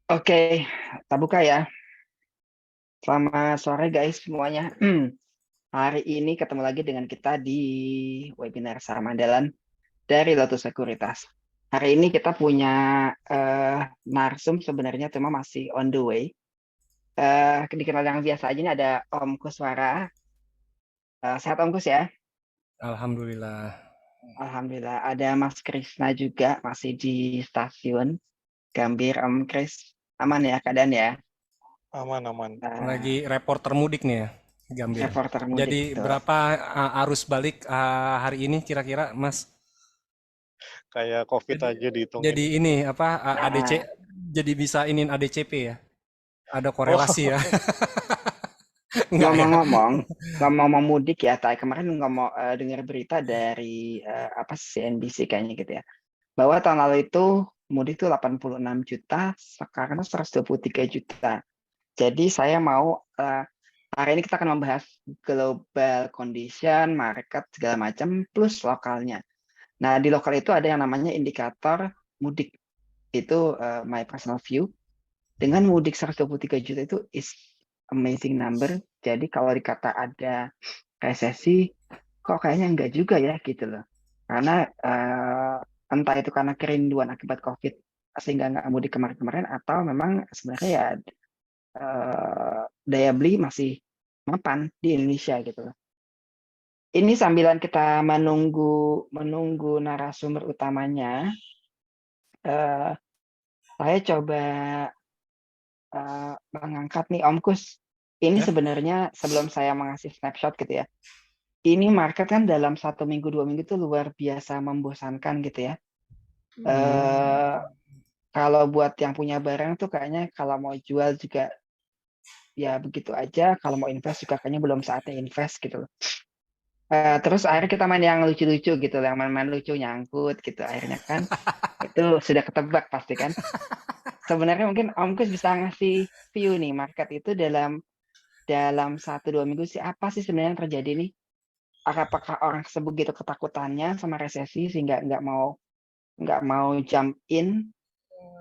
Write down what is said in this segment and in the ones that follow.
Oke, kita buka ya. Selamat sore guys semuanya. Hari ini ketemu lagi dengan kita di webinar saham andalan dari Lotus Sekuritas. Hari ini kita punya narsum sebenarnya cuma masih on the way. Dikenal yang biasa aja ini ada Om Kuswara. Sehat Om Kus ya? Alhamdulillah. Alhamdulillah. Ada Mas Krisna juga masih di stasiun Gambir. Om Kris, aman ya keadaan ya? Aman, aman. Lagi reporter mudik nih ya, Gambir. Reporter mudik Jadi betul. berapa arus balik hari ini kira-kira, Mas? Kayak COVID Jadi, aja dihitungin. jadi ini apa ADC? Nah, Jadi bisa iniin ADCP ya? Ada Oh, korelasi ya? Enggak ya? ngomong-ngomong, ngomong mudik ya, kemarin ngomong dengar berita dari apa CNBC kayaknya gitu ya, bahwa tahun lalu itu mudik itu 86 juta, sekarang 123 juta. Jadi saya mau hari ini kita akan membahas global condition, market segala macam plus lokalnya. Nah, di lokal itu ada yang namanya indikator mudik. Itu my personal view. Dengan mudik 123 juta itu is amazing number. Jadi kalau dikata ada resesi, kok kayaknya enggak juga ya gitu loh. Karena entah itu karena kerinduan akibat COVID sehingga nggak mudik kemarin-kemarin, atau memang sebenarnya ya daya beli masih mapan di Indonesia gitu loh. Ini sambilan kita menunggu narasumber utamanya, eh, saya coba mengangkat nih Om Kus. Ini Ya? sebenarnya sebelum saya mengasih snapshot gitu ya. Ini market kan dalam 1 minggu 2 minggu itu luar biasa membosankan gitu ya. Eh, Kalau buat yang punya barang tuh kayaknya kalau mau jual juga ya begitu aja. Kalau mau invest juga kayaknya belum saatnya invest gitu loh. Terus akhirnya kita main yang lucu-lucu gitu, yang main-main lucu nyangkut gitu. Akhirnya kan itu sudah ketebak pasti kan. Sebenarnya mungkin Om Kus bisa ngasih view nih market itu dalam 1 2 minggu sih, apa sih sebenarnya yang terjadi nih? Apakah orang sebegitu ketakutannya sama resesi sehingga nggak mau jump in,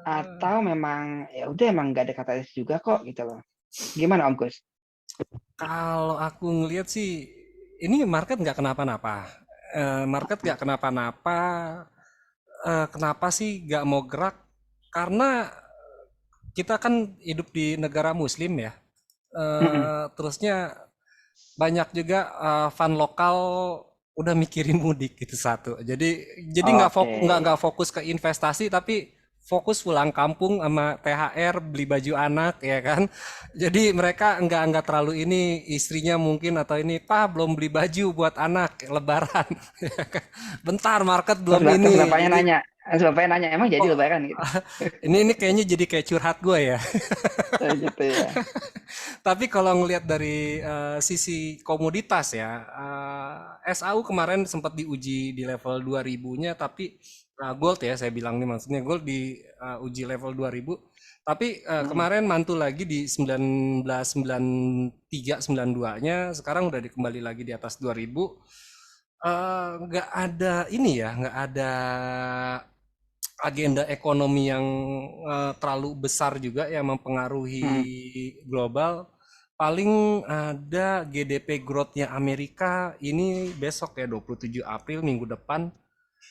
atau memang ya udah emang nggak ada katalis juga kok gitu loh. Gimana Om Gus? Kalau aku ngelihat sih, ini market nggak kenapa-napa. Market nggak kenapa-napa. Kenapa sih nggak mau gerak? Karena kita kan hidup di negara Muslim ya. Mm-mm. Terusnya banyak juga fan lokal udah mikirin mudik gitu satu. Jadi Oke. nggak fokus ke investasi tapi fokus pulang kampung sama THR beli baju anak ya kan. Jadi mereka nggak terlalu ini istrinya mungkin atau ini pak belum beli baju buat anak Lebaran. Ya kan? Bentar market belum Terus ini. bapaknya Jadi nanya, emang jadi oh, lebaran gitu. ini kayaknya jadi kayak curhat gue ya. Gitu ya. Tapi kalau ngelihat dari sisi komoditas ya, SAU kemarin sempat diuji di level 2000-nya, tapi gold ya saya bilang nih maksudnya gold di uji level 2000, tapi Hmm. kemarin mantul lagi di 1993 92-nya, sekarang udah kembali lagi di atas 2000. Nggak ada ini ya, nggak ada agenda ekonomi yang terlalu besar juga yang mempengaruhi Hmm. global. Paling ada GDP growth-nya Amerika ini besok ya 27 April minggu depan.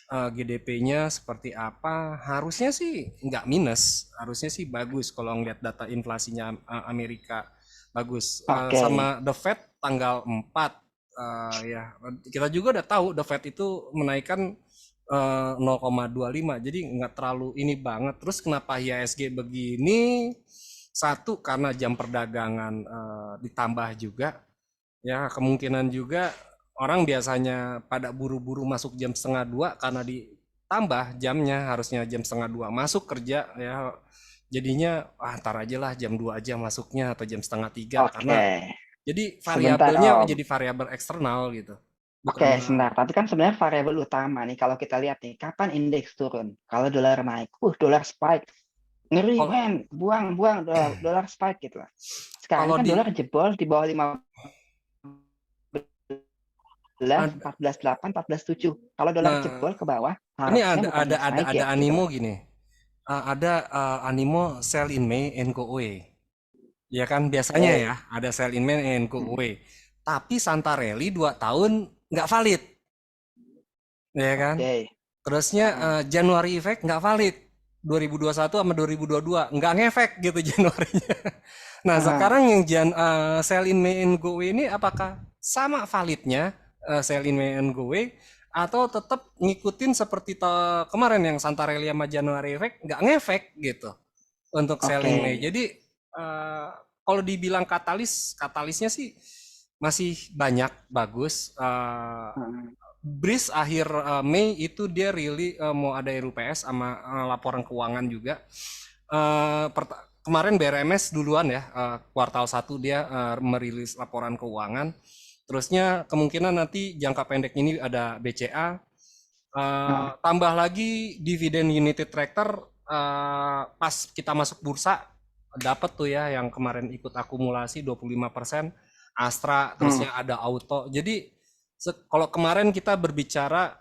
GDP-nya seperti apa? Harusnya sih nggak minus, harusnya sih bagus kalau ngeliat data inflasinya Amerika bagus. Oke. Sama The Fed tanggal 4 ya kita juga udah tahu The Fed itu menaikkan 0,25 jadi nggak terlalu ini banget. Terus kenapa IHSG begini? Satu karena jam perdagangan ditambah juga ya kemungkinan juga orang biasanya pada buru-buru masuk jam setengah dua karena ditambah jamnya harusnya jam setengah dua masuk kerja ya jadinya ntar aja lah jam 2 aja masuknya atau jam setengah tiga Oke. karena jadi Sebentar variabelnya Om. jadi variabel eksternal gitu Oke, bukan sebentar. Tapi kan sebenarnya variabel utama nih kalau kita lihat nih, kapan indeks turun? Kalau dolar naik, dolar spike. Ngeri kalau men, buang-buang dolar, dolar spike gitu lah. Sekarang kalau kan di dolar jebol di bawah 15, ad- 14,8, 14,7. Kalau dolar nah jebol ke bawah, ini harusnya bukannya naik ada ya gitu animo loh. gini. ada animo sell in May and go away. Ya kan biasanya Oke. ya ada sell in May and go away. Tapi Santarelli 2 tahun nggak valid, ya kan? Oke. Terusnya January effect nggak valid. 2021 sama 2022 nggak ngefek gitu Januarinya. Nah sekarang yang sell in May and go away ini apakah sama validnya sell in May and go away atau tetap ngikutin seperti kemarin yang Santarelli sama January effect nggak ngefek gitu untuk sell in May. Oke. Jadi kalau dibilang katalisnya sih masih banyak bagus. Breeze akhir Mei itu dia really mau ada RUPS sama laporan keuangan juga. Kemarin BRMS duluan ya, kuartal 1 dia merilis laporan keuangan. Terusnya kemungkinan nanti jangka pendek ini ada BCA. Tambah lagi dividen United Tractor pas kita masuk bursa dapat tuh ya yang kemarin ikut akumulasi 25%. Astra, terusnya ada Auto. Jadi kalau kemarin kita berbicara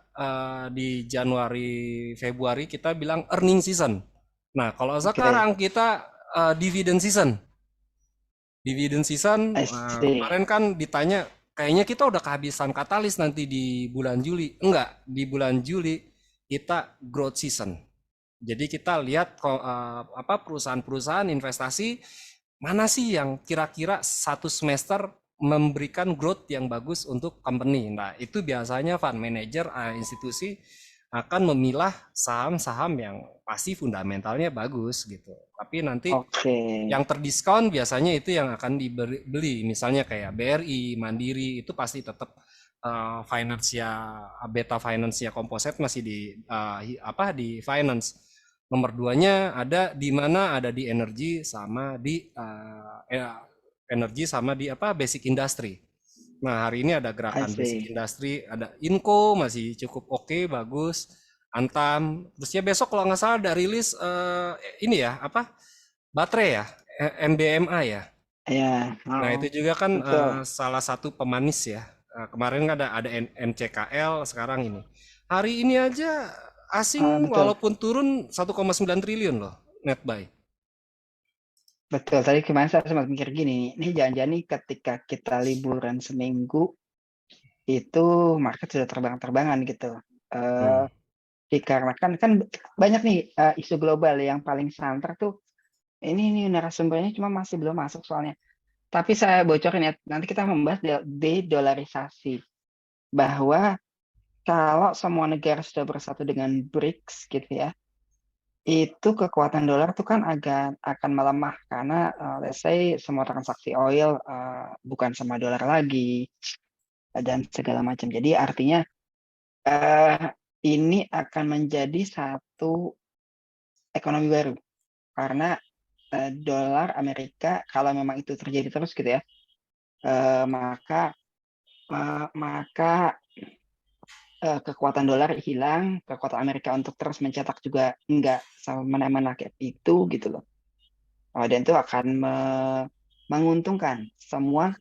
di Januari Februari kita bilang earning season. Nah, kalau sekarang kita dividend season. Dividend season kemarin kan ditanya kayaknya kita udah kehabisan katalis nanti di bulan Juli. Enggak, di bulan Juli kita growth season. Jadi kita lihat perusahaan-perusahaan investasi mana sih yang kira-kira satu semester memberikan growth yang bagus untuk company. Nah, itu biasanya fund manager institusi akan memilah saham-saham yang pasti fundamentalnya bagus gitu. Tapi nanti yang terdiskon biasanya itu yang akan dibeli. Misalnya kayak BRI, Mandiri itu pasti tetap beta finance composite masih di finance. Nomor 2-nya ada di mana ada di energi sama di basic industry. Nah, hari ini ada gerakan basic industry, ada Inco masih cukup oke, bagus. Antam, terus ya besok kalau nggak salah ada rilis ini ya, baterai ya, MBMA ya. Iya. Nah, itu juga kan salah satu pemanis ya. Kemarin ada MCKL, sekarang ini. Hari ini aja asing walaupun turun 1,9 triliun loh net buy. Betul, tadi kemarin saya sempat mikir gini, ini jangan-jangan nih ketika kita liburan seminggu, itu market sudah terbang-terbangan gitu. Dikarenakan kan banyak nih isu global yang paling santer tuh, ini narasumbernya cuma masih belum masuk soalnya. Tapi saya bocorin ya, nanti kita membahas de-dollarisasi. Bahwa kalau semua negara sudah bersatu dengan BRICS gitu ya, itu kekuatan dolar itu kan akan melemah karena let's say semua transaksi oil bukan sama dolar lagi dan segala macam. Jadi artinya ini akan menjadi satu ekonomi baru karena dolar Amerika kalau memang itu terjadi terus gitu ya, maka kekuatan dolar hilang, kekuatan Amerika untuk terus mencetak juga enggak sama kayak itu gitu loh. Dan itu akan menguntungkan semua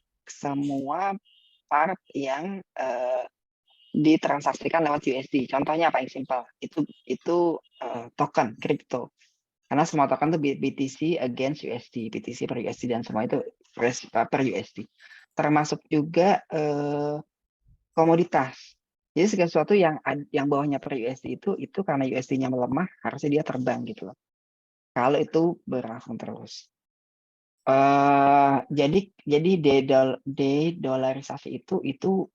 part yang ditransaksikan lewat USD. Contohnya paling simpel itu token kripto. Karena semua token itu BTC against USD, BTC per USD dan semua itu per USD. Termasuk juga komoditas. Jadi segala sesuatu yang bawahnya per USD itu karena USD-nya melemah, harusnya dia terbang gitu loh. Kalau itu berlangsung terus. Jadi de-dollarisasi itu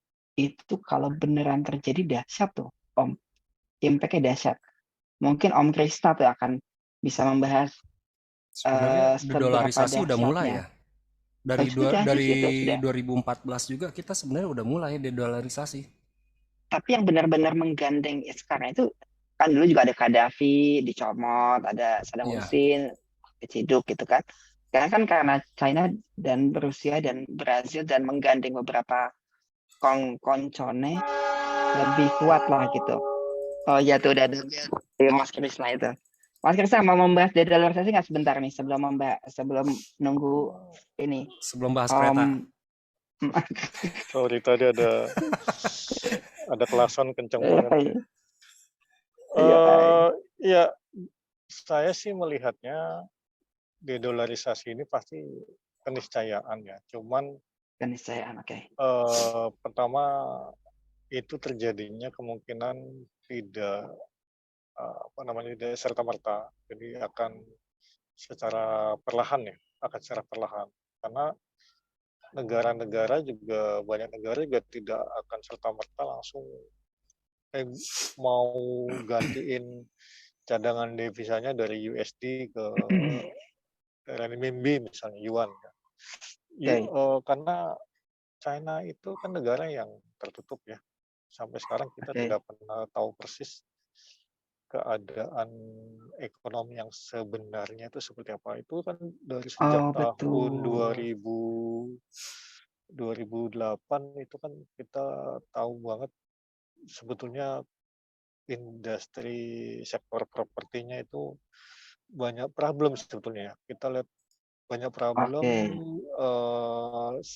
kalau beneran terjadi dahsyat tuh, Om. Impact-nya dahsyat. Mungkin Om Krista tuh akan bisa membahas sebenarnya de-dollarisasi udah mulai ya. Dari 2014 juga kita sebenarnya udah mulai de-dollarisasi. Tapi yang benar-benar menggandeng sekarang itu kan dulu juga ada Gaddafi dicomot, ada Saddam Hussein diciduk gitu kan. Sekarang kan karena China dan Rusia dan Brazil dan menggandeng beberapa koncone lebih kuat lah gitu. Oh ya tuh udah ada Mas Krisna itu. Mas Krisna mau membahas de-dollarisasi nggak sebentar nih sebelum nunggu ini. Sebelum bahas kereta. Sorry tadi ada kelasan kencang banget. Iya. Ya Saya sih melihatnya dedolarisasi ini pasti keniscayaan ya. Cuman Keniscayaan, oke. pertama itu terjadinya kemungkinan tidak tidak serta-merta. Jadi akan secara perlahan ya, akan secara perlahan. Karena negara-negara juga banyak negara juga tidak akan serta-merta langsung mau gantiin cadangan devisanya dari USD ke renminbi misalnya yuan. Oke. Karena China itu kan negara yang tertutup ya. Sampai sekarang kita Oke. tidak pernah tahu persis keadaan ekonomi yang sebenarnya itu seperti apa. Itu kan dari sejak Oh, tahun betul. 2008 itu kan kita tahu banget sebetulnya industri sektor propertinya itu banyak problem sebetulnya. Kita lihat banyak problem, Oke.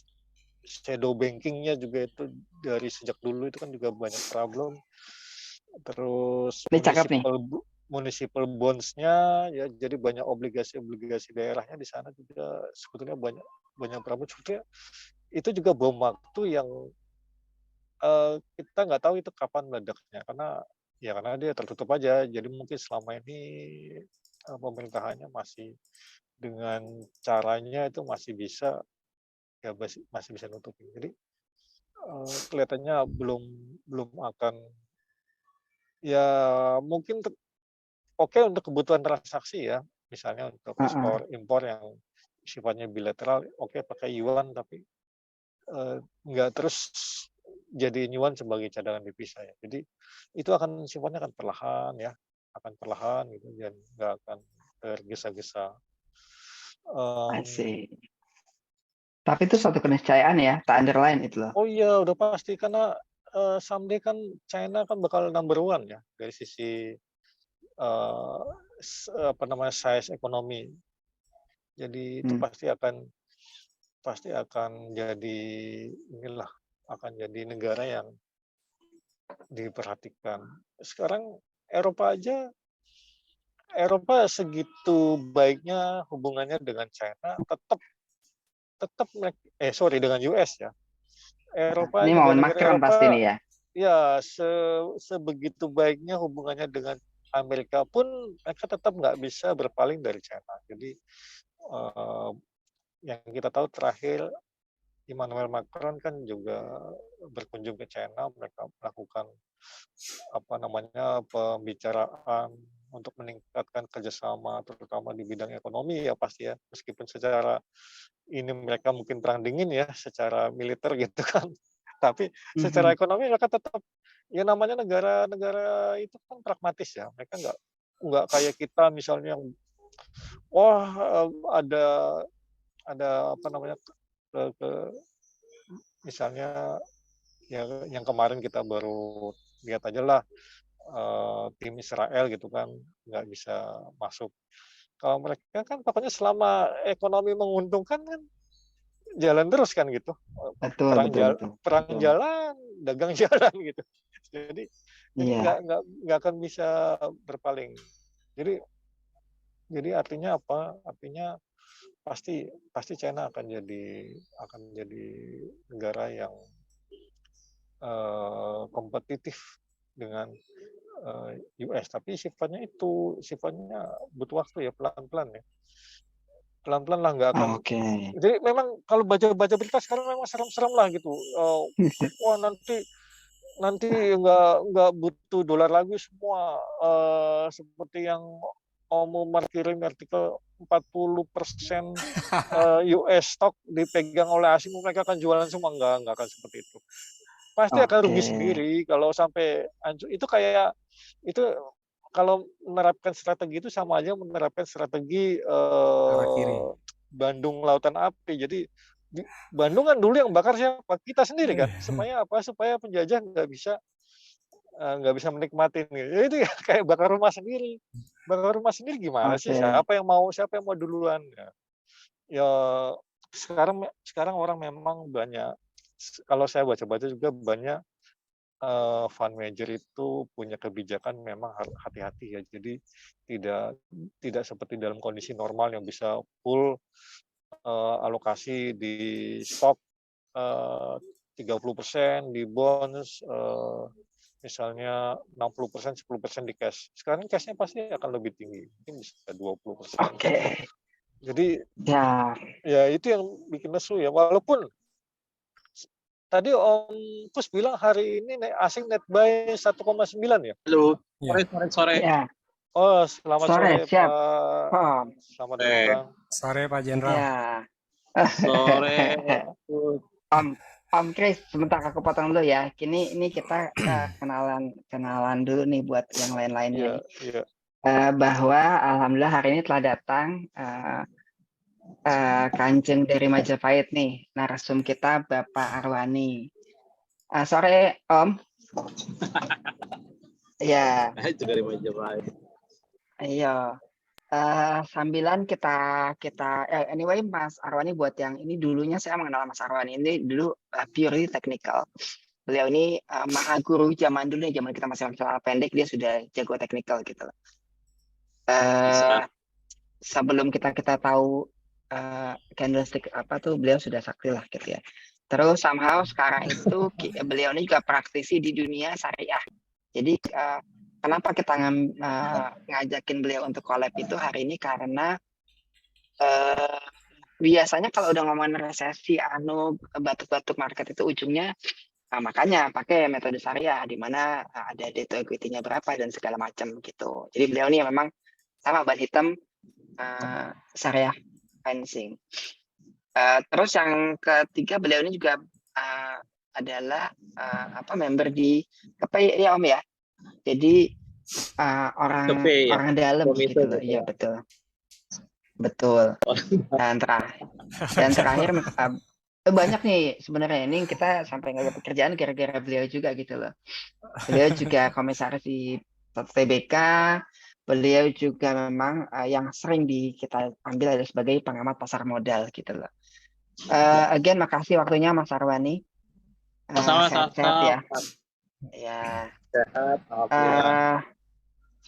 shadow bankingnya juga itu dari sejak dulu itu kan juga banyak problem. Terus Ini cakep nih. municipal bonds-nya ya, jadi banyak obligasi daerahnya di sana juga sebetulnya banyak problem. Sebetulnya itu juga bom waktu yang kita nggak tahu itu kapan meledaknya karena dia tertutup aja. Jadi mungkin selama ini pemerintahannya masih dengan caranya itu masih bisa nutupin. Jadi kelihatannya belum akan ya mungkin oke untuk kebutuhan transaksi ya, misalnya untuk ekspor impor yang sifatnya bilateral, oke pakai yuan tapi nggak terus jadiin yuan sebagai cadangan devisa ya. Jadi itu sifatnya akan perlahan ya, akan perlahan gitu dan nggak akan tergesa-gesa. Asik. Tapi itu suatu keniscayaan ya, tak underline itu loh. Oh iya, udah pasti karena someday kan China kan bakal number one ya dari sisi size ekonomi. Jadi itu pasti akan jadi akan jadi negara yang diperhatikan. Sekarang Eropa segitu baiknya hubungannya dengan China dengan US ya. Ini momen Negara-negara Macron pasti Eropa nih ya. ya sebegitu baiknya hubungannya dengan Amerika pun mereka tetap nggak bisa berpaling dari China. Jadi yang kita tahu terakhir Emmanuel Macron kan juga berkunjung ke China, mereka melakukan pembicaraan untuk meningkatkan kerjasama terutama di bidang ekonomi ya pasti ya, meskipun secara ini mereka mungkin perang dingin ya secara militer gitu kan, tapi secara ekonomi mereka tetap ya namanya negara-negara itu kan pragmatis ya, mereka nggak kayak kita misalnya yang ada misalnya yang kemarin kita baru lihat aja lah tim Israel gitu kan nggak bisa masuk. Kalau mereka kan pokoknya selama ekonomi menguntungkan kan jalan terus kan gitu. Betul. Perang jalan, dagang jalan gitu. Jadi Iya. nggak akan bisa berpaling. Jadi artinya apa? Artinya pasti China akan jadi negara yang kompetitif dengan US, tapi sifatnya butuh waktu ya, pelan-pelan lah nggak akan. Oke. Jadi memang kalau baca berita sekarang memang serem-serem lah gitu. Wah nanti nggak butuh dolar lagi semua, seperti yang Omar kirim artikel 40% US stock dipegang oleh asing, mereka akan jualan semua, nggak akan seperti itu. Pasti akan rugi sendiri kalau sampai hancur. Itu kalau menerapkan strategi itu sama aja menerapkan strategi arah kiri. Bandung Lautan Api. Jadi Bandung kan dulu yang bakar siapa? Kita sendiri kan. Supaya penjajah nggak bisa menikmati. Itu ya kayak bakar rumah sendiri. Bakar rumah sendiri gimana sih? Siapa yang mau duluan? Ya sekarang orang memang banyak. Kalau saya baca-baca juga banyak fund manager itu punya kebijakan memang harus hati-hati ya. Jadi tidak seperti dalam kondisi normal yang bisa full alokasi di stok 30%, di bonds misalnya 60%, 10% di cash. Sekarang cashnya pasti akan lebih tinggi, mungkin bisa 20%. Oke. Jadi Ya, ya itu yang bikin lesu ya. Walaupun tadi Om Kus bilang hari ini asing net buy 1,9 ya? Halo, Ya. sore. ya. Oh, selamat Sore, sore siap. Pak. Om. Selamat Sore. datang. Sore Pak Jenderal. Ya. Sore. Om Chris, sebentar aku potong dulu ya. Ini kita kenalan dulu nih buat yang lain-lainnya. Iya. Bahwa alhamdulillah hari ini telah datang Kanjeng dari Majapahit nih, narasum kita Bapak Arwani. Sore Om. Ya. Itu dari Majapahit. Iya. Sambilan kita anyway Mas Arwani buat yang ini dulunya saya mengenal Mas Arwani ini dulu purely technical. Beliau ini maha guru zaman dulu zaman kita masih celana pendek dia sudah jago technical gitu. Sebelum kita tahu candlestick apa tuh beliau sudah sakti lah gitu ya. Terus somehow sekarang itu beliau ini juga praktisi di dunia syariah. Jadi kenapa kita ngajakin beliau untuk collab itu hari ini karena biasanya kalau udah ngomongin resesi batuk-batuk market itu ujungnya makanya pakai metode syariah di mana ada debt to equity-nya berapa dan segala macam gitu. Jadi beliau ini memang sama ban hitam syariah financing. Terus yang ketiga beliau ini juga adalah member di KPI ya Om ya. Jadi orang dalam gitu loh. Iya betul. Dan terakhir banyak nih sebenarnya ini kita sampai nggak ada pekerjaan gara-gara beliau juga gitu loh. Beliau juga komisaris di TBK. Beliau juga memang yang sering kita ambil adalah sebagai pengamat pasar modal gitu loh. Again makasih waktunya Mas Arwani. Sehat-sehat ya. Ya. Sehat.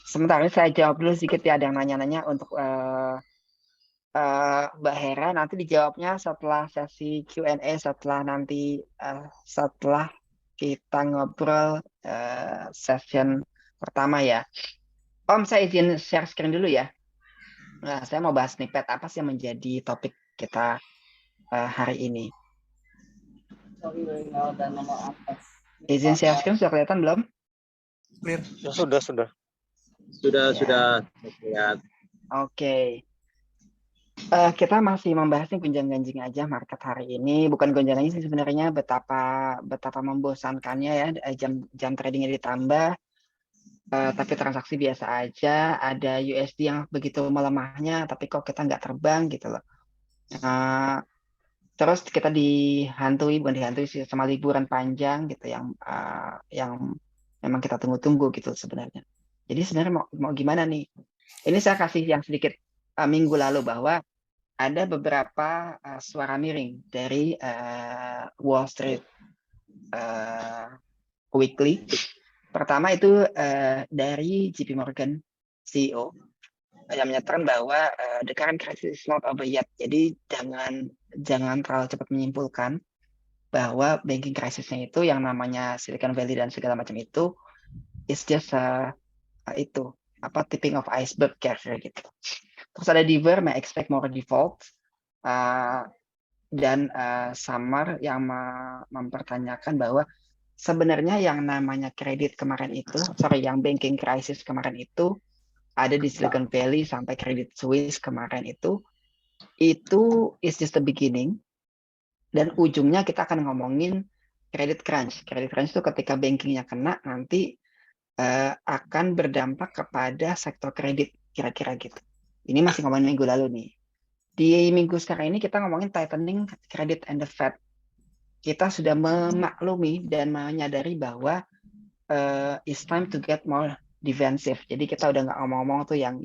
Sebentar saya jawab dulu sedikit ya, ada yang nanya-nanya untuk Mbak Hera nanti dijawabnya setelah sesi Q&A setelah kita ngobrol session pertama ya. Om saya izin share screen dulu ya. Nah, saya mau bahas snippet apa sih yang menjadi topik kita hari ini. Izin share screen sudah kelihatan belum? Clear. Ya, sudah. Sudah lihat. Oke. Kita masih membahas nih gonjang-ganjing aja market hari ini. Bukan gonjang-ganjing sih sebenarnya betapa membosankannya ya, jam tradingnya ditambah. Tapi transaksi biasa aja, ada USD yang begitu melemahnya, tapi kok kita nggak terbang gitu loh. Terus kita bukan dihantui sih sama liburan panjang gitu yang memang kita tunggu-tunggu gitu sebenarnya. Jadi sebenarnya mau gimana nih? Ini saya kasih yang sedikit minggu lalu bahwa ada beberapa suara miring dari Wall Street Weekly. Pertama itu dari JP Morgan CEO yang menyatakan bahwa the current crisis is not over yet. Jadi jangan terlalu cepat menyimpulkan bahwa banking crisisnya itu yang namanya Silicon Valley dan segala macam itu is just tipping of iceberg kayak gitu. Terus ada Diver may expect more defaults dan Summer yang mempertanyakan bahwa sebenarnya yang namanya kredit kemarin itu, yang banking crisis kemarin itu ada di Silicon Valley sampai Credit Suisse kemarin itu is just the beginning dan ujungnya kita akan ngomongin credit crunch. Credit crunch itu ketika bankingnya kena nanti akan berdampak kepada sektor kredit kira-kira gitu. Ini masih ngomongin minggu lalu nih. Di minggu sekarang ini kita ngomongin tightening credit and the Fed. Kita sudah memaklumi dan menyadari bahwa it's time to get more defensive. Jadi kita udah nggak ngomong-ngomong tuh yang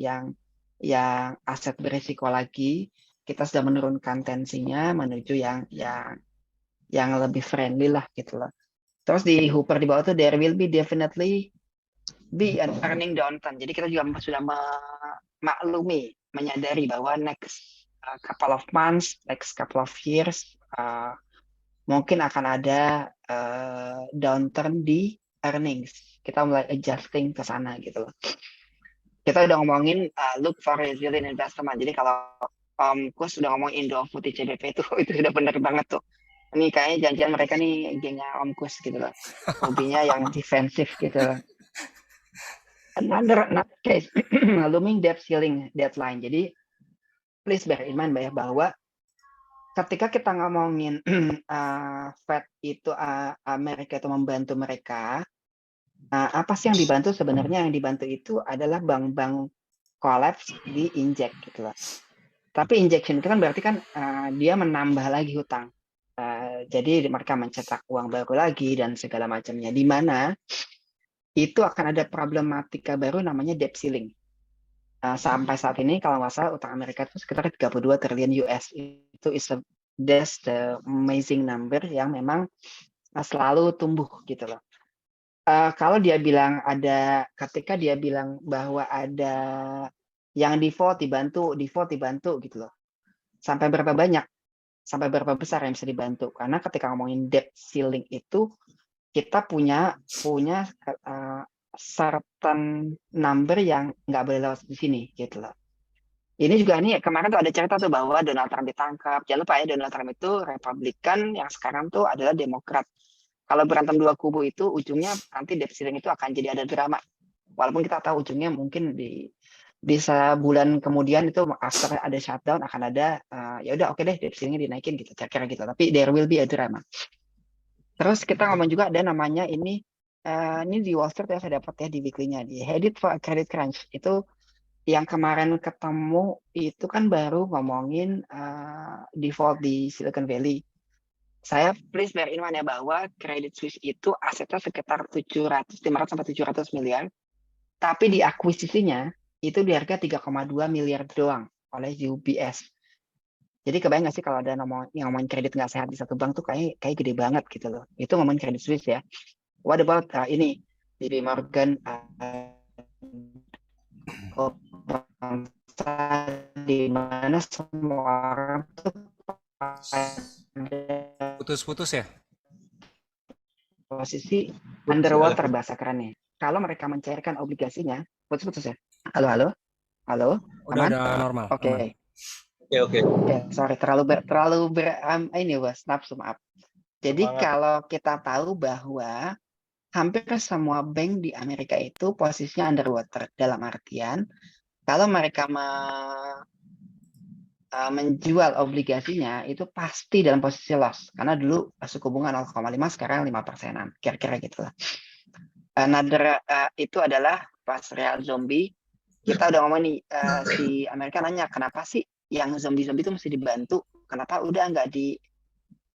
aset berisiko lagi. Kita sudah menurunkan tensinya menuju yang lebih friendly lah gitu loh. Terus di Hooper di bawah tuh there will be definitely be an earning downturn. Jadi kita juga sudah memaklumi, menyadari bahwa next couple of months, next couple of years, mungkin akan ada downturn di earnings. Kita mulai adjusting ke sana gitu loh. Kita udah ngomongin look for resilient investment. Jadi kalau Om Kus sudah ngomong Indo Putih CBP itu sudah benar banget tuh. Ini kayaknya janjian mereka nih gengnya Om Kus gitu loh. Hobinya yang defensif gitu loh. Another case, looming debt ceiling deadline. Jadi please bear in mind bahwa ketika kita ngomongin Fed itu Amerika itu membantu mereka, apa sih yang dibantu sebenarnya? Yang dibantu itu adalah bank-bank collapse di inject gitu loh. Tapi injection itu kan berarti kan dia menambah lagi hutang. Jadi mereka mencetak uang baru lagi dan segala macamnya. Di mana itu akan ada problematika baru namanya debt ceiling. Sampai saat ini kalau nggak salah utang Amerika itu sekitar 32 triliun US. Itu that's the amazing number yang memang selalu tumbuh gitu loh. Kalau dia bilang ketika dia bilang bahwa ada yang default dibantu gitu loh. Sampai berapa banyak? Sampai berapa besar yang bisa dibantu? Karena ketika ngomongin debt ceiling itu kita punya certain number yang nggak boleh lewat di sini gitu loh. Ini juga kemarin tuh ada cerita tuh bahwa Donald Trump ditangkap. Jangan lupa ya Donald Trump itu Republikan, yang sekarang tuh adalah Demokrat. Kalau berantem dua kubu itu ujungnya nanti debt ceiling itu akan jadi ada drama. Walaupun kita tahu ujungnya mungkin bisa bulan kemudian itu after ada shutdown akan ada ya udah oke deh debt ceiling-nya dinaikin gitu kira-kira gitu. Tapi there will be a drama. Terus kita ngomong juga ada namanya ini di Wall Street ya saya dapat ya di weekly-nya di Headed for a Credit Crunch. Itu yang kemarin ketemu itu kan baru ngomongin default di Silicon Valley. Saya please bear in mind ya bahwa Credit Suisse itu asetnya sekitar 500 sampai 700 miliar. Tapi di akuisisinya itu di harga 3,2 miliar doang oleh UBS. Jadi kebayang nggak sih kalau ada yang ngomongin kredit nggak sehat di satu bank tuh kayak gede banget gitu loh. Itu ngomongin Credit Suisse ya. What about ini JP Morgan di mana semua orang tuh Putus-putus ya? posisi underwater bahasa kerennya. Kalau mereka mencairkan obligasinya, putus-putus ya. Halo. Udah Aman? normal. Oke. Oke. Sorry terlalu ini was nafsu maaf. Jadi kalau kita tahu bahwa hampir semua bank di Amerika itu posisinya underwater dalam artian kalau mereka menjual obligasinya itu pasti dalam posisi loss karena dulu suku bunga 0,5 sekarang 5%-an kira-kira gitulah. Another itu adalah pas real zombie kita udah ngomong nih si Amerika nanya kenapa sih yang zombie itu mesti dibantu, kenapa udah nggak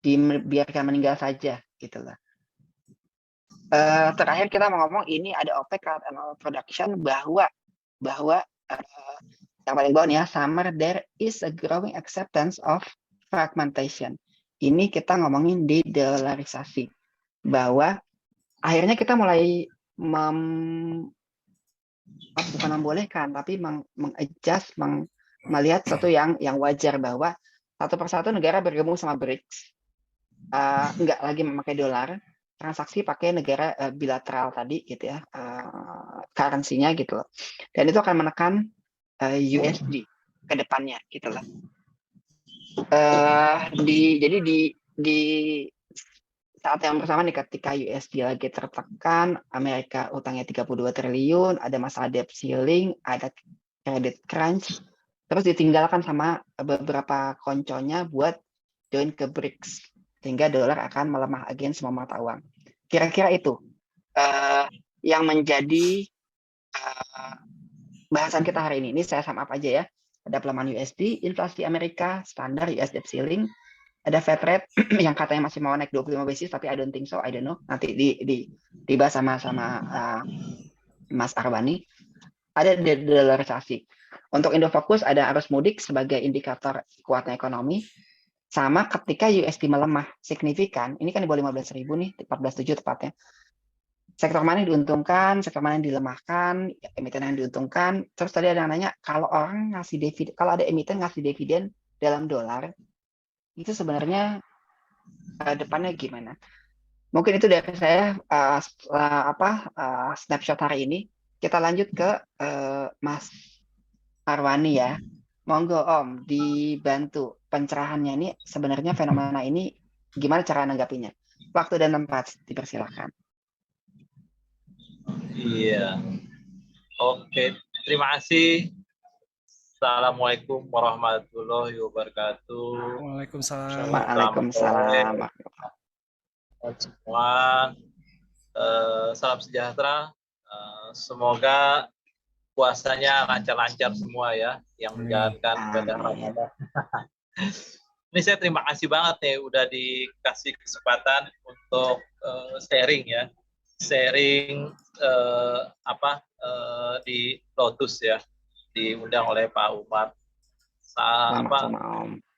dibiarkan meninggal saja gitulah. Terakhir kita mau ngomong ini ada OPEC annual production bahwa yang paling bawah nih ya, summer there is a growing acceptance of fragmentation. Ini kita ngomongin di dolarisasi bahwa akhirnya kita mulai bukan membolehkan tapi mengadjust melihat satu yang wajar bahwa satu persatu negara bergabung sama BRICS nggak lagi memakai dolar, transaksi pakai negara bilateral tadi gitu ya, currency-nya gitu loh. Dan itu akan menekan USD ke depannya gitu loh. Jadi di saat yang bersama nih ketika USD lagi tertekan, Amerika utangnya 32 triliun, ada masalah debt ceiling, ada credit crunch, terus ditinggalkan sama beberapa konconya buat join ke BRICS, sehingga dolar akan melemah against semua mata uang. Kira-kira itu yang menjadi bahasan kita hari ini. Ini saya sum up aja ya. Ada pelemahan USD, inflasi Amerika, standar US debt ceiling, ada Fed rate yang katanya masih mau naik 25 basis tapi I don't think so, I don't know. Nanti dibahas sama Mas Arwani. Ada dolarisasi. Untuk Indo Focus ada arus mudik sebagai indikator kuatnya ekonomi. Sama ketika USD melemah signifikan, ini kan di bawah 15.000 nih, 14.7 tepatnya. Sektor mana yang diuntungkan, sektor mana yang dilemahkan, emiten yang diuntungkan. Terus tadi ada yang nanya, kalau orang ngasih dividen, kalau ada emiten ngasih dividen dalam dolar, itu sebenarnya depannya gimana? Mungkin itu dari saya snapshot hari ini. Kita lanjut ke Mas Arwani ya. Monggo Om, dibantu pencerahannya ini sebenarnya fenomena ini gimana cara nanggapinya? Waktu dan tempat dipersilakan. Iya. Oke, terima kasih. Assalamualaikum warahmatullahi wabarakatuh. Waalaikumsalam. Waalaikumsalam. Semua, salam sejahtera. Semoga puasanya lancar-lancar semua ya, yang menjalankan ibadah Ramadan. Ini saya terima kasih banget nih udah dikasih kesempatan untuk sharing ya, sharing di Lotus ya, diundang oleh Pak Umar.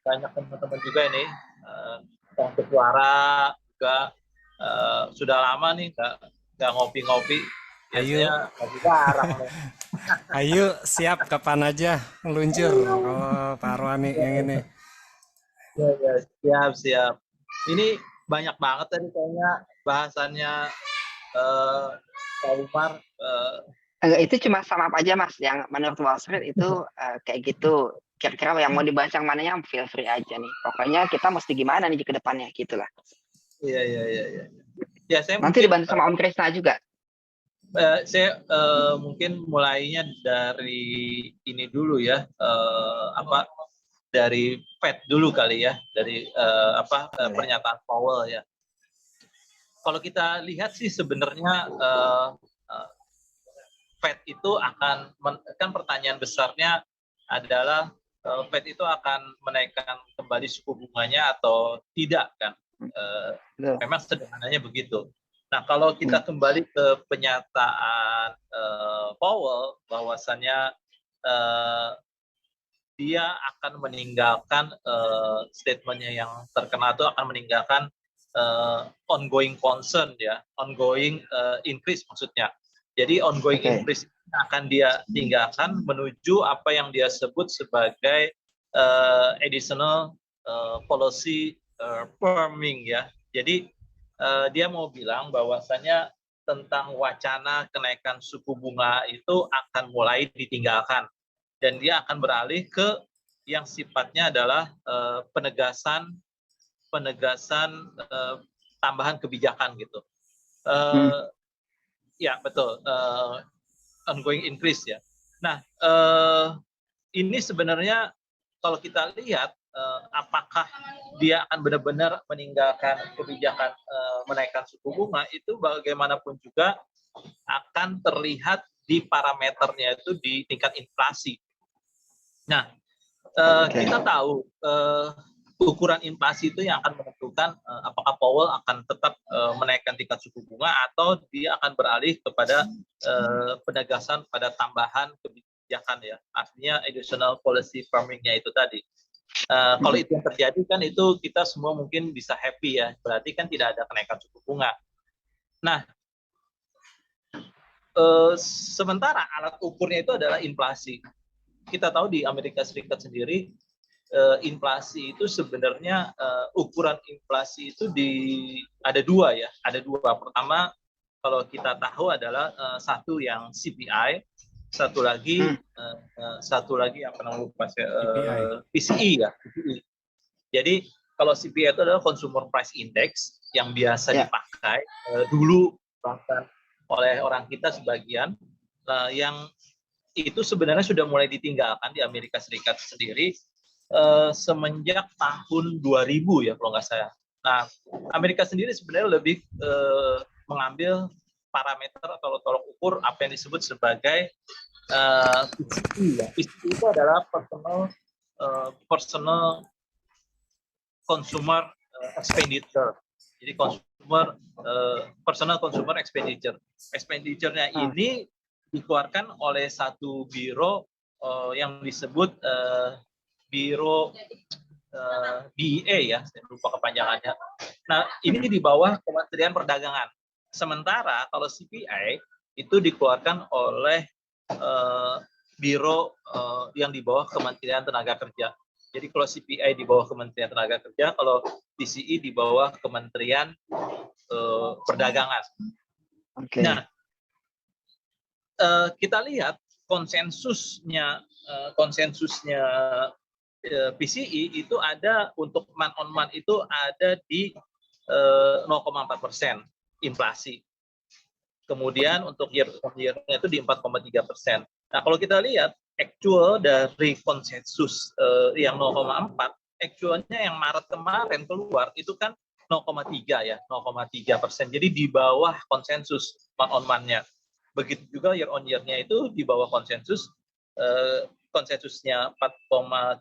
Banyak teman-teman juga ini yang bersuara juga sudah lama nih nggak ngopi-ngopi. Ayo, ayo siap kapan aja meluncur kalau Pak Arwani yang ini. Ya, siap. Ini banyak banget tadi kayaknya bahasannya Pak Umar. Itu cuma sama aja Mas, yang menurut Wall Street itu kayak gitu. Kira-kira yang mau dibahas yang mananya feel free aja nih. Pokoknya kita mesti gimana nih ke depannya gitulah. Iya. Ya, saya nanti dibantu sama Om Krisna juga. Saya mungkin mulainya dari ini dulu ya, dari Fed dulu kali ya, dari pernyataan Powell ya. Kalau kita lihat sih sebenarnya Fed itu kan pertanyaan besarnya adalah Fed itu akan menaikkan kembali suku bunganya atau tidak kan? Memang sederhananya begitu. Nah, kalau kita kembali ke pernyataan Powell bahwasannya dia akan meninggalkan statementnya yang terkenal itu akan meninggalkan ongoing concern ya, ongoing increase maksudnya. Jadi ongoing increase akan dia tinggalkan menuju apa yang dia sebut sebagai additional policy firming ya. Jadi dia mau bilang bahwasannya tentang wacana kenaikan suku bunga itu akan mulai ditinggalkan dan dia akan beralih ke yang sifatnya adalah penegasan tambahan kebijakan gitu. Ya betul, ongoing increase ya. Nah ini sebenarnya kalau kita lihat apakah dia akan benar-benar meninggalkan kebijakan menaikkan suku bunga, itu bagaimanapun juga akan terlihat di parameternya itu di tingkat inflasi. Nah, kita tahu ukuran inflasi itu yang akan menentukan apakah Powell akan tetap menaikkan tingkat suku bunga atau dia akan beralih kepada penegasan pada tambahan kebijakan ya, artinya additional policy firming-nya itu tadi. Kalau itu yang terjadi kan itu kita semua mungkin bisa happy ya, berarti kan tidak ada kenaikan suku bunga. Nah, sementara alat ukurnya itu adalah inflasi. Kita tahu di Amerika Serikat sendiri inflasi itu sebenarnya ukuran inflasi itu ada dua ya, ada dua. Pertama kalau kita tahu adalah satu yang CPI. Satu lagi apa namanya PCE ya. PCE. Jadi kalau CPI itu adalah Consumer Price Index yang biasa dipakai dulu bahkan oleh orang kita sebagian, yang itu sebenarnya sudah mulai ditinggalkan di Amerika Serikat sendiri semenjak tahun 2000 ya kalau nggak salah. Nah, Amerika sendiri sebenarnya lebih mengambil parameter atau tolok ukur apa yang disebut sebagai PCE ya. PCE itu adalah personal consumer expenditure. Jadi personal consumer expenditure. Expenditure-nya ini dikeluarkan oleh satu biro yang disebut biro DEA ya, saya lupa kepanjangannya. Nah, ini di bawah Kementerian Perdagangan. Sementara kalau CPI itu dikeluarkan oleh biro yang di bawah Kementerian Tenaga Kerja. Jadi kalau CPI di bawah Kementerian Tenaga Kerja, kalau PCE di bawah Kementerian Perdagangan. Oke. Nah, kita lihat konsensusnya PCE itu ada untuk month on month itu ada di 0,4% inflasi. Kemudian untuk year on year-nya itu di 4,3%. Nah, kalau kita lihat actual dari konsensus yang 0,4, actualnya yang Maret kemarin keluar itu kan 0,3 ya, 0,3%. Jadi di bawah konsensus month on month-nya. Begitu juga year on year-nya itu di bawah konsensus, konsensusnya 4,7,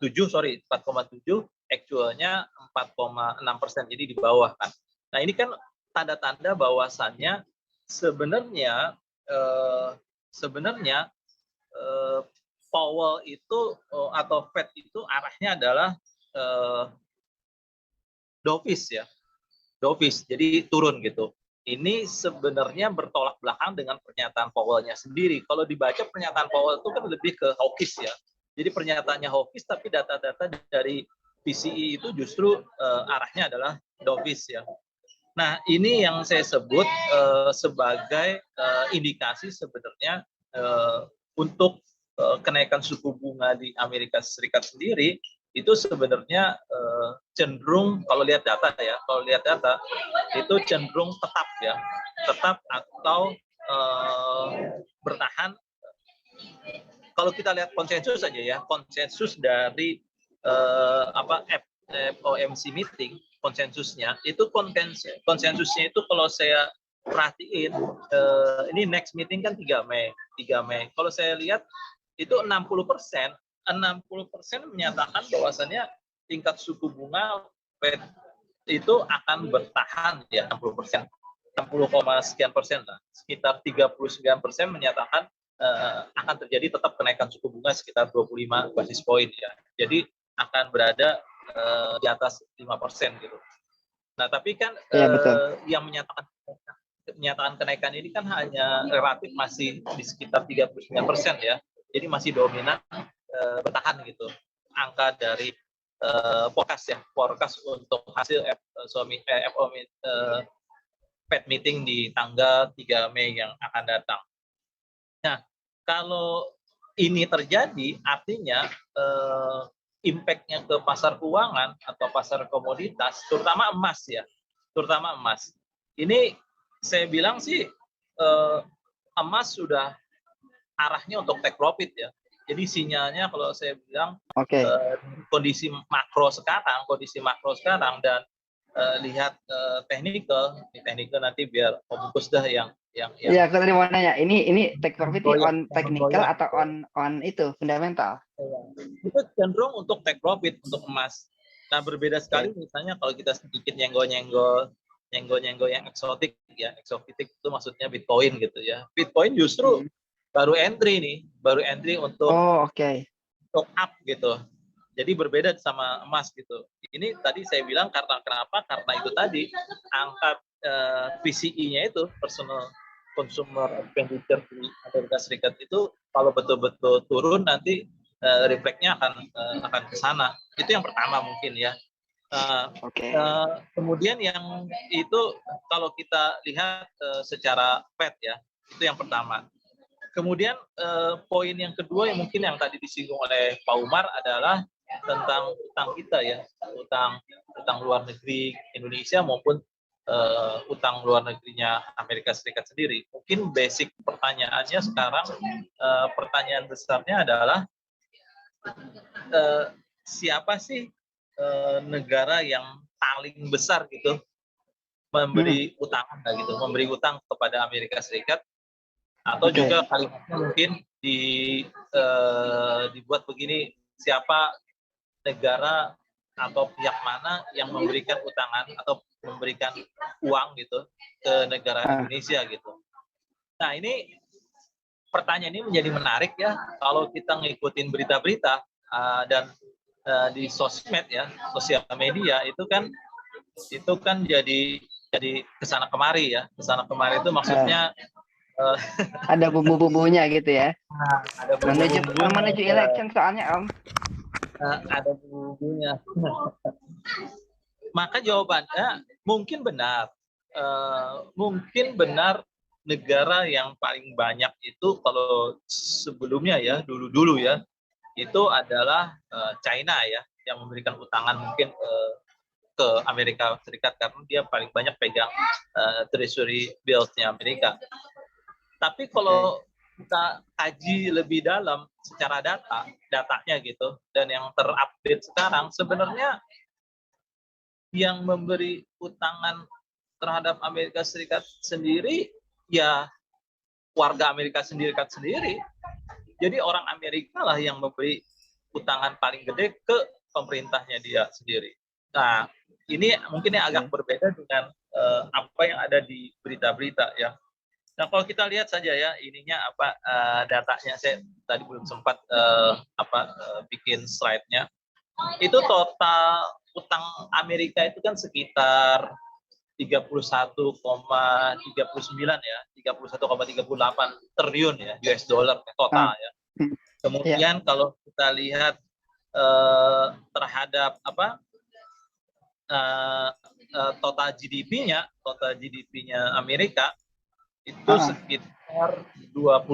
actualnya 4,6%. Jadi di bawah kan. Nah, ini kan tanda-tanda bahwasannya sebenarnya Powell itu atau Fed itu arahnya adalah dovish ya, dovish, jadi turun gitu. Ini sebenarnya bertolak belakang dengan pernyataan Powell-nya sendiri. Kalau dibaca pernyataan Powell itu kan lebih ke hawkish ya. Jadi pernyataannya hawkish, tapi data-data dari PCE itu justru arahnya adalah dovish ya. Nah, ini yang saya sebut sebagai indikasi sebenarnya untuk kenaikan suku bunga di Amerika Serikat sendiri itu sebenarnya cenderung kalau lihat data itu cenderung tetap atau bertahan. Kalau kita lihat konsensus saja ya, konsensus dari FOMC meeting, konsensusnya itu kalau saya perhatiin ini next meeting kan 3 Mei. Kalau saya lihat itu 60% menyatakan bahwasannya tingkat suku bunga Fed itu akan bertahan ya 60%. 60,sekian% lah. Sekitar 39% menyatakan akan terjadi tetap kenaikan suku bunga sekitar 25 basis point ya. Jadi akan berada di atas 5% gitu. Nah, tapi kan yang menyatakan kenaikan ini kan hanya relatif masih di sekitar 39% ya. Jadi masih dominan bertahan gitu. Angka dari forecast untuk hasil Fed meeting di tanggal 3 Mei yang akan datang. Nah, kalau ini terjadi artinya impact-nya ke pasar keuangan atau pasar komoditas, terutama emas ya, Ini saya bilang sih emas sudah arahnya untuk take profit ya. Jadi sinyalnya kalau saya bilang kondisi makro sekarang dan lihat technical nanti biar fokus dah yang. Iya, aku tadi mau nanya, ini take profit on technical atau on itu fundamental? Itu cenderung untuk take profit untuk emas. Nah, berbeda sekali misalnya kalau kita sedikit nyenggol yang eksotik itu maksudnya Bitcoin gitu ya. Bitcoin justru baru entry untuk top up gitu. Jadi berbeda sama emas gitu. Ini tadi saya bilang kenapa? Karena itu tadi angka PCE-nya itu personal consumer expenditure di Amerika Serikat itu kalau betul-betul turun nanti refleksnya akan ke sana. Itu yang pertama mungkin ya. Kemudian yang itu kalau kita lihat secara Fed ya, itu yang pertama. Kemudian poin yang kedua yang mungkin yang tadi disinggung oleh Pak Umar adalah tentang utang kita ya, utang luar negeri Indonesia maupun utang luar negerinya Amerika Serikat sendiri. Mungkin basic pertanyaannya sekarang, pertanyaan besarnya adalah siapa sih negara yang paling besar gitu memberi utang kepada Amerika Serikat, atau juga kalimatnya mungkin dibuat begini, siapa negara atau pihak mana yang memberikan utangan atau memberikan uang gitu ke negara Indonesia gitu. Nah, ini pertanyaan ini menjadi menarik ya kalau kita ngikutin berita-berita dan di sosmed ya, sosial media itu kan jadi kesana kemari ya. Kesana kemari itu maksudnya Ada bumbu-bumbunya gitu ya. ada Menuju bumbu-bumbunya, election soalnya Om. ada bumbunya. Maka jawabannya mungkin benar. Mungkin benar negara yang paling banyak itu kalau sebelumnya ya, dulu-dulu ya, itu adalah China ya, yang memberikan utangan mungkin ke Amerika Serikat karena dia paling banyak pegang treasury bills-nya Amerika. Tapi kalau kita kaji lebih dalam secara datanya gitu, dan yang terupdate sekarang sebenarnya yang memberi utangan terhadap Amerika Serikat sendiri ya warga Amerika Serikat sendiri. Jadi orang Amerika lah yang memberi utangan paling gede ke pemerintahnya dia sendiri. Nah, ini mungkin yang agak berbeda dengan apa yang ada di berita-berita ya. Nah, kalau kita lihat saja ya ininya apa datanya, saya tadi belum sempat bikin slide-nya. Itu total utang Amerika itu kan sekitar 31,39 ya, 31,38 triliun ya US dollar total ya. Kemudian kalau kita lihat terhadap total GDP-nya Amerika itu sekitar 25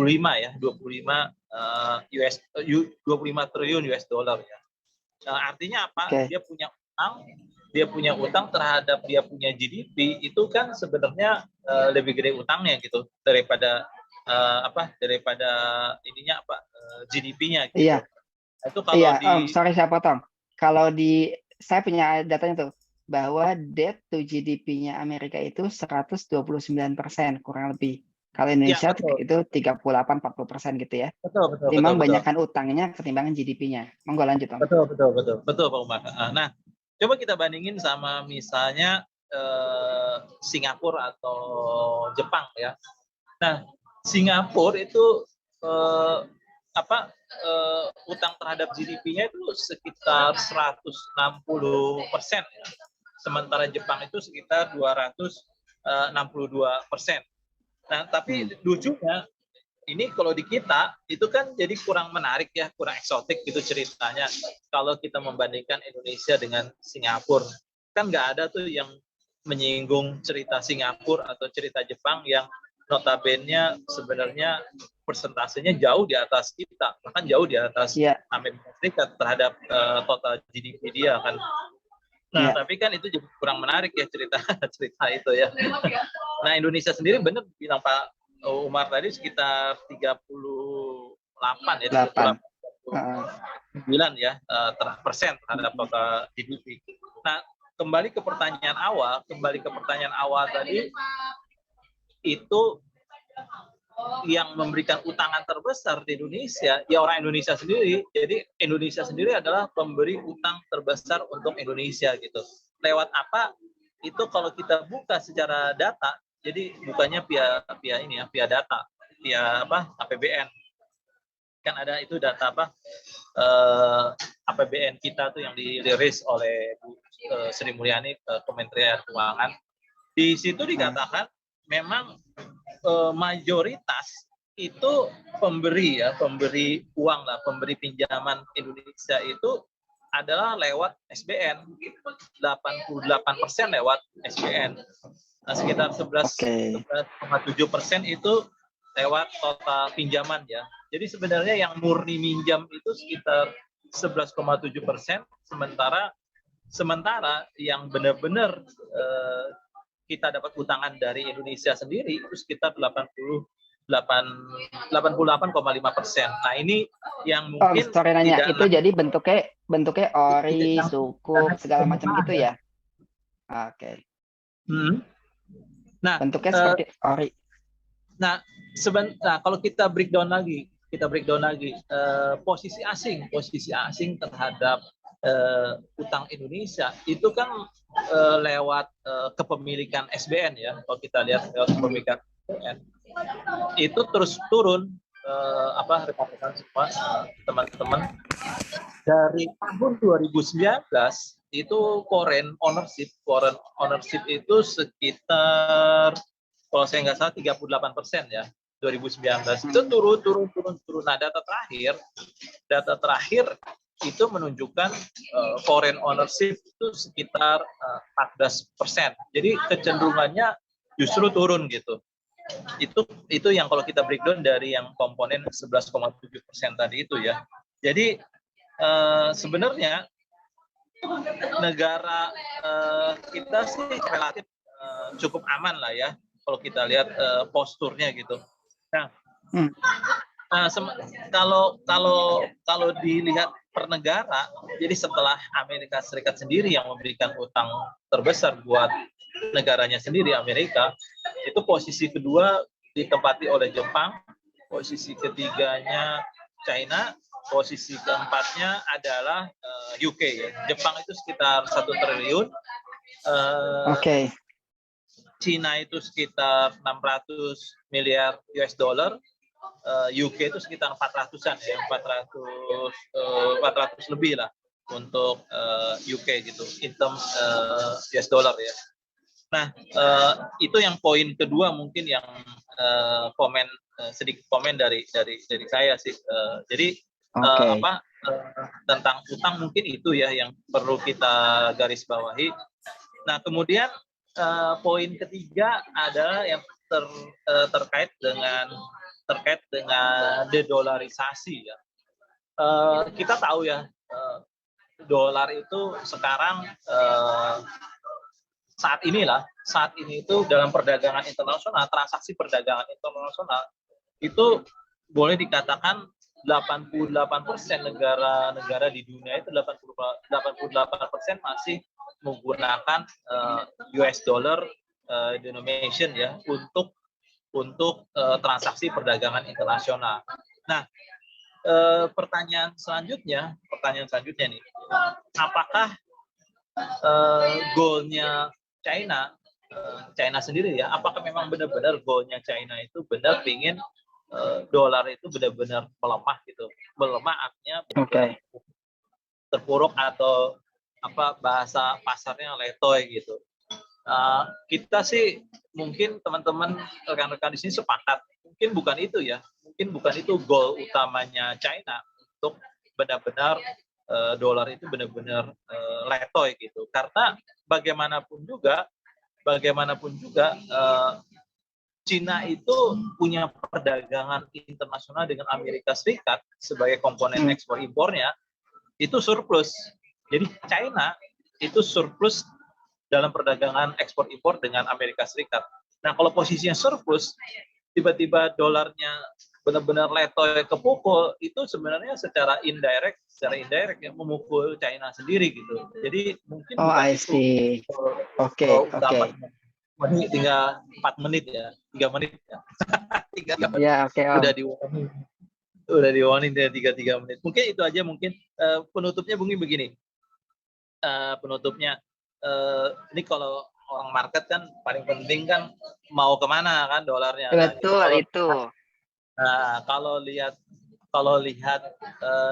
triliun US dollar ya. Artinya apa? Dia punya utang terhadap dia punya GDP itu kan sebenarnya lebih gede utangnya gitu daripada GDP-nya gitu. Iya. Itu kalau sorry saya potong. Kalau saya punya datanya tuh bahwa debt to GDP-nya Amerika itu 129% kurang lebih. Kalau Indonesia ya, itu 38-40% gitu ya. Betul. Memang banyakkan utangnya ketimbang GDP-nya. Monggo lanjut Om. Betul Pak Umar. Nah, coba kita bandingin sama misalnya Singapura atau Jepang ya. Nah, Singapura itu utang terhadap GDP-nya itu sekitar 160%. Ya. Sementara Jepang itu sekitar 262%. Nah, tapi lucunya ini kalau di kita itu kan jadi kurang menarik ya, kurang eksotik gitu ceritanya. Kalau kita membandingkan Indonesia dengan Singapura, kan nggak ada tuh yang menyinggung cerita Singapura atau cerita Jepang yang notabene sebenarnya persentasenya jauh di atas kita, bahkan jauh di atas Amerika Serikat terhadap total GDP dia kan. Nah, tapi kan itu juga kurang menarik ya cerita itu ya. Nah, Indonesia sendiri benar bilang Pak Umar tadi sekitar 38 ya, 39 ya persen terhadap total GDP. Nah, kembali ke pertanyaan awal tadi, itu yang memberikan utangan terbesar di Indonesia ya orang Indonesia sendiri. Jadi Indonesia sendiri adalah pemberi utang terbesar untuk Indonesia gitu. Lewat apa? Itu kalau kita buka secara data, jadi bukannya via data, via APBN. Kan ada itu data APBN kita tuh yang dirilis oleh Bu Sri Mulyani Kementerian Keuangan. Di situ dikatakan memang mayoritas itu pemberi uang lah, pemberi pinjaman Indonesia itu adalah lewat SBN, 88% lewat SBN. Nah, sekitar 11,7% itu lewat total pinjaman ya. Jadi sebenarnya yang murni minjam itu sekitar 11,7%, sementara yang benar-benar kita dapat utangan dari Indonesia sendiri itu sekitar 88,5%. Nah, ini yang mungkin itu jadi bentuknya ori, sukuk, segala macam gitu ya. Oke. Nah, bentuknya seperti ori. Nah, kalau kita breakdown lagi, posisi asing terhadap utang Indonesia itu kan lewat kepemilikan SBN ya. Kalau kita lihat lewat kepemilikan SBN itu terus turun rekan-rekan semua teman-teman dari tahun 2019 itu foreign ownership itu sekitar, kalau saya nggak salah 38% ya, 2019 itu turun. Nah, data terakhir itu menunjukkan foreign ownership itu sekitar 14%. Jadi kecenderungannya justru turun gitu. Itu yang kalau kita breakdown dari yang komponen 11,7% tadi itu ya. Jadi sebenarnya negara kita sih relatif cukup aman lah ya kalau kita lihat posturnya gitu. Nah, kalau dilihat per negara, jadi setelah Amerika Serikat sendiri yang memberikan utang terbesar buat negaranya sendiri Amerika, itu posisi kedua ditempati oleh Jepang, posisi ketiganya China, posisi keempatnya adalah UK ya. Jepang itu sekitar 1 triliun. Oke. Cina itu sekitar 600 miliar US dollar. UK itu sekitar 400-an ya, 400 lebih lah untuk UK gitu, in terms US dollar ya. Nah, itu yang poin kedua mungkin yang sedikit komen dari saya sih. Jadi tentang utang mungkin itu ya yang perlu kita garis bawahi. Nah, kemudian poin ketiga adalah yang terkait dengan dedolarisasi ya. Kita tahu ya, dolar itu sekarang saat ini itu dalam perdagangan internasional, transaksi perdagangan internasional itu boleh dikatakan 88% negara-negara di dunia itu 88% masih menggunakan US dollar denomination ya untuk transaksi perdagangan internasional. Nah, pertanyaan selanjutnya nih, apakah goalnya China sendiri ya, apakah memang benar-benar goalnya China itu benar ingin dolar itu benar-benar melemah gitu, melemah artinya terpuruk atau apa bahasa pasarnya letoy gitu. Kita sih mungkin teman-teman rekan-rekan di sini sepakat mungkin bukan itu ya, mungkin bukan itu goal utamanya China untuk benar-benar dolar itu benar-benar letoy gitu, karena bagaimanapun juga Cina itu punya perdagangan internasional dengan Amerika Serikat sebagai komponen ekspor impornya itu surplus. Jadi China itu surplus dalam perdagangan ekspor impor dengan Amerika Serikat. Nah, kalau posisinya surplus, tiba-tiba dolarnya benar-benar letoy kepukul, itu sebenarnya secara indirect ya memukul China sendiri gitu. Jadi mungkin I see. Oke. Ini tinggal 4 menit ya, 3 menit ya. 3 menit. Ya, oke. Udah di-warning dari 3 menit. Mungkin itu aja mungkin penutupnya Bung begini. Ini kalau orang market kan paling penting kan mau kemana kan dolarnya. Betul itu. Nah, kalau lihat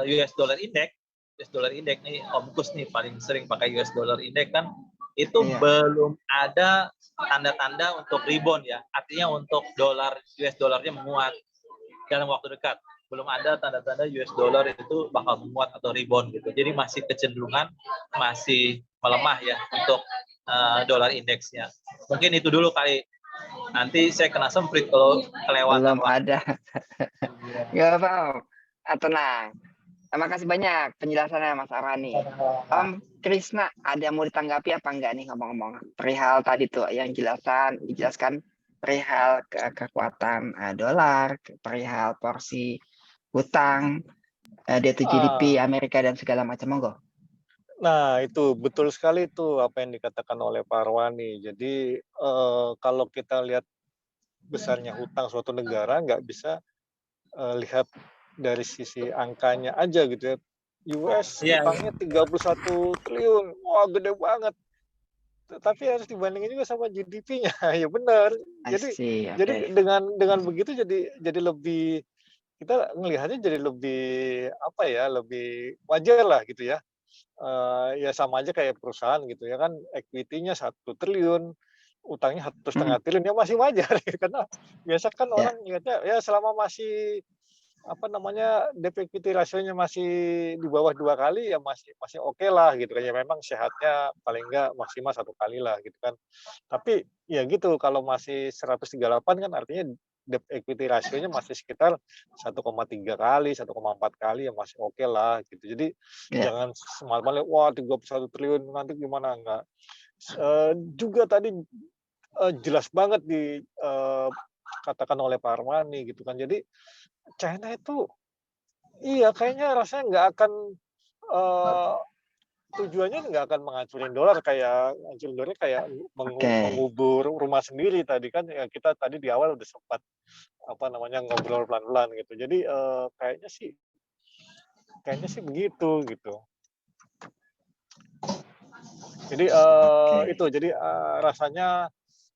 US dollar index nih Om Kus nih paling sering pakai US dollar index kan, itu belum ada tanda-tanda untuk rebound ya, artinya untuk US dollarnya menguat dalam waktu dekat, belum ada tanda-tanda US dollar itu bakal menguat atau rebound gitu. Jadi masih kecenderungan masih melemah ya untuk dolar indeksnya. Mungkin itu dulu kali. Nanti saya kena semprit kalau kelewatan. Belum ada. Ya, Pak. Tenang. Terima kasih banyak penjelasannya Mas Arani. Om Krisna, ada mau ditanggapi apa enggak nih ngomong-ngomong perihal tadi tuh yang dijelaskan perihal kekuatan dolar, perihal porsi hutang, debt to GDP Amerika dan segala macam, monggo. Nah, itu betul sekali itu apa yang dikatakan oleh Pak Arwani. Jadi kalau kita lihat besarnya hutang suatu negara, nggak bisa lihat dari sisi angkanya aja gitu ya. US hutangnya 31 triliun, wah gede banget. Tapi harus dibandingin juga sama GDP-nya, ya benar. Jadi dengan begitu jadi lebih kita ngelihatnya jadi lebih apa ya, lebih wajar lah gitu ya. Ya sama aja kayak perusahaan gitu ya kan, equity-nya 1 triliun, utangnya 1,5 triliun, ya masih wajar karena biasa kan Ya. orang lihatnya ya selama masih apa namanya, debt equity ratio-nya masih di bawah 2 kali ya masih oke lah gitu kan, ya memang sehatnya paling enggak maksimal 1 kali lah gitu kan. Tapi ya gitu, kalau masih 138 kan artinya debt equity ratio-nya masih sekitar 1,3 kali, 1,4 kali, ya masih oke lah gitu. Jadi Ya. jangan semata-mata, wah 31 triliun nanti gimana, enggak. Juga tadi jelas banget katakan oleh Pak Armani gitu kan. Jadi China itu iya kayaknya rasanya nggak akan eee, tujuannya nggak akan menghancurin dolar kayak ngancurin dolar kayak Oke. mengubur rumah sendiri tadi kan, ya kita tadi di awal udah sempat, apa namanya, ngobrol pelan-pelan gitu. Jadi, kayaknya sih begitu, gitu. Jadi, Oke. itu, jadi, rasanya,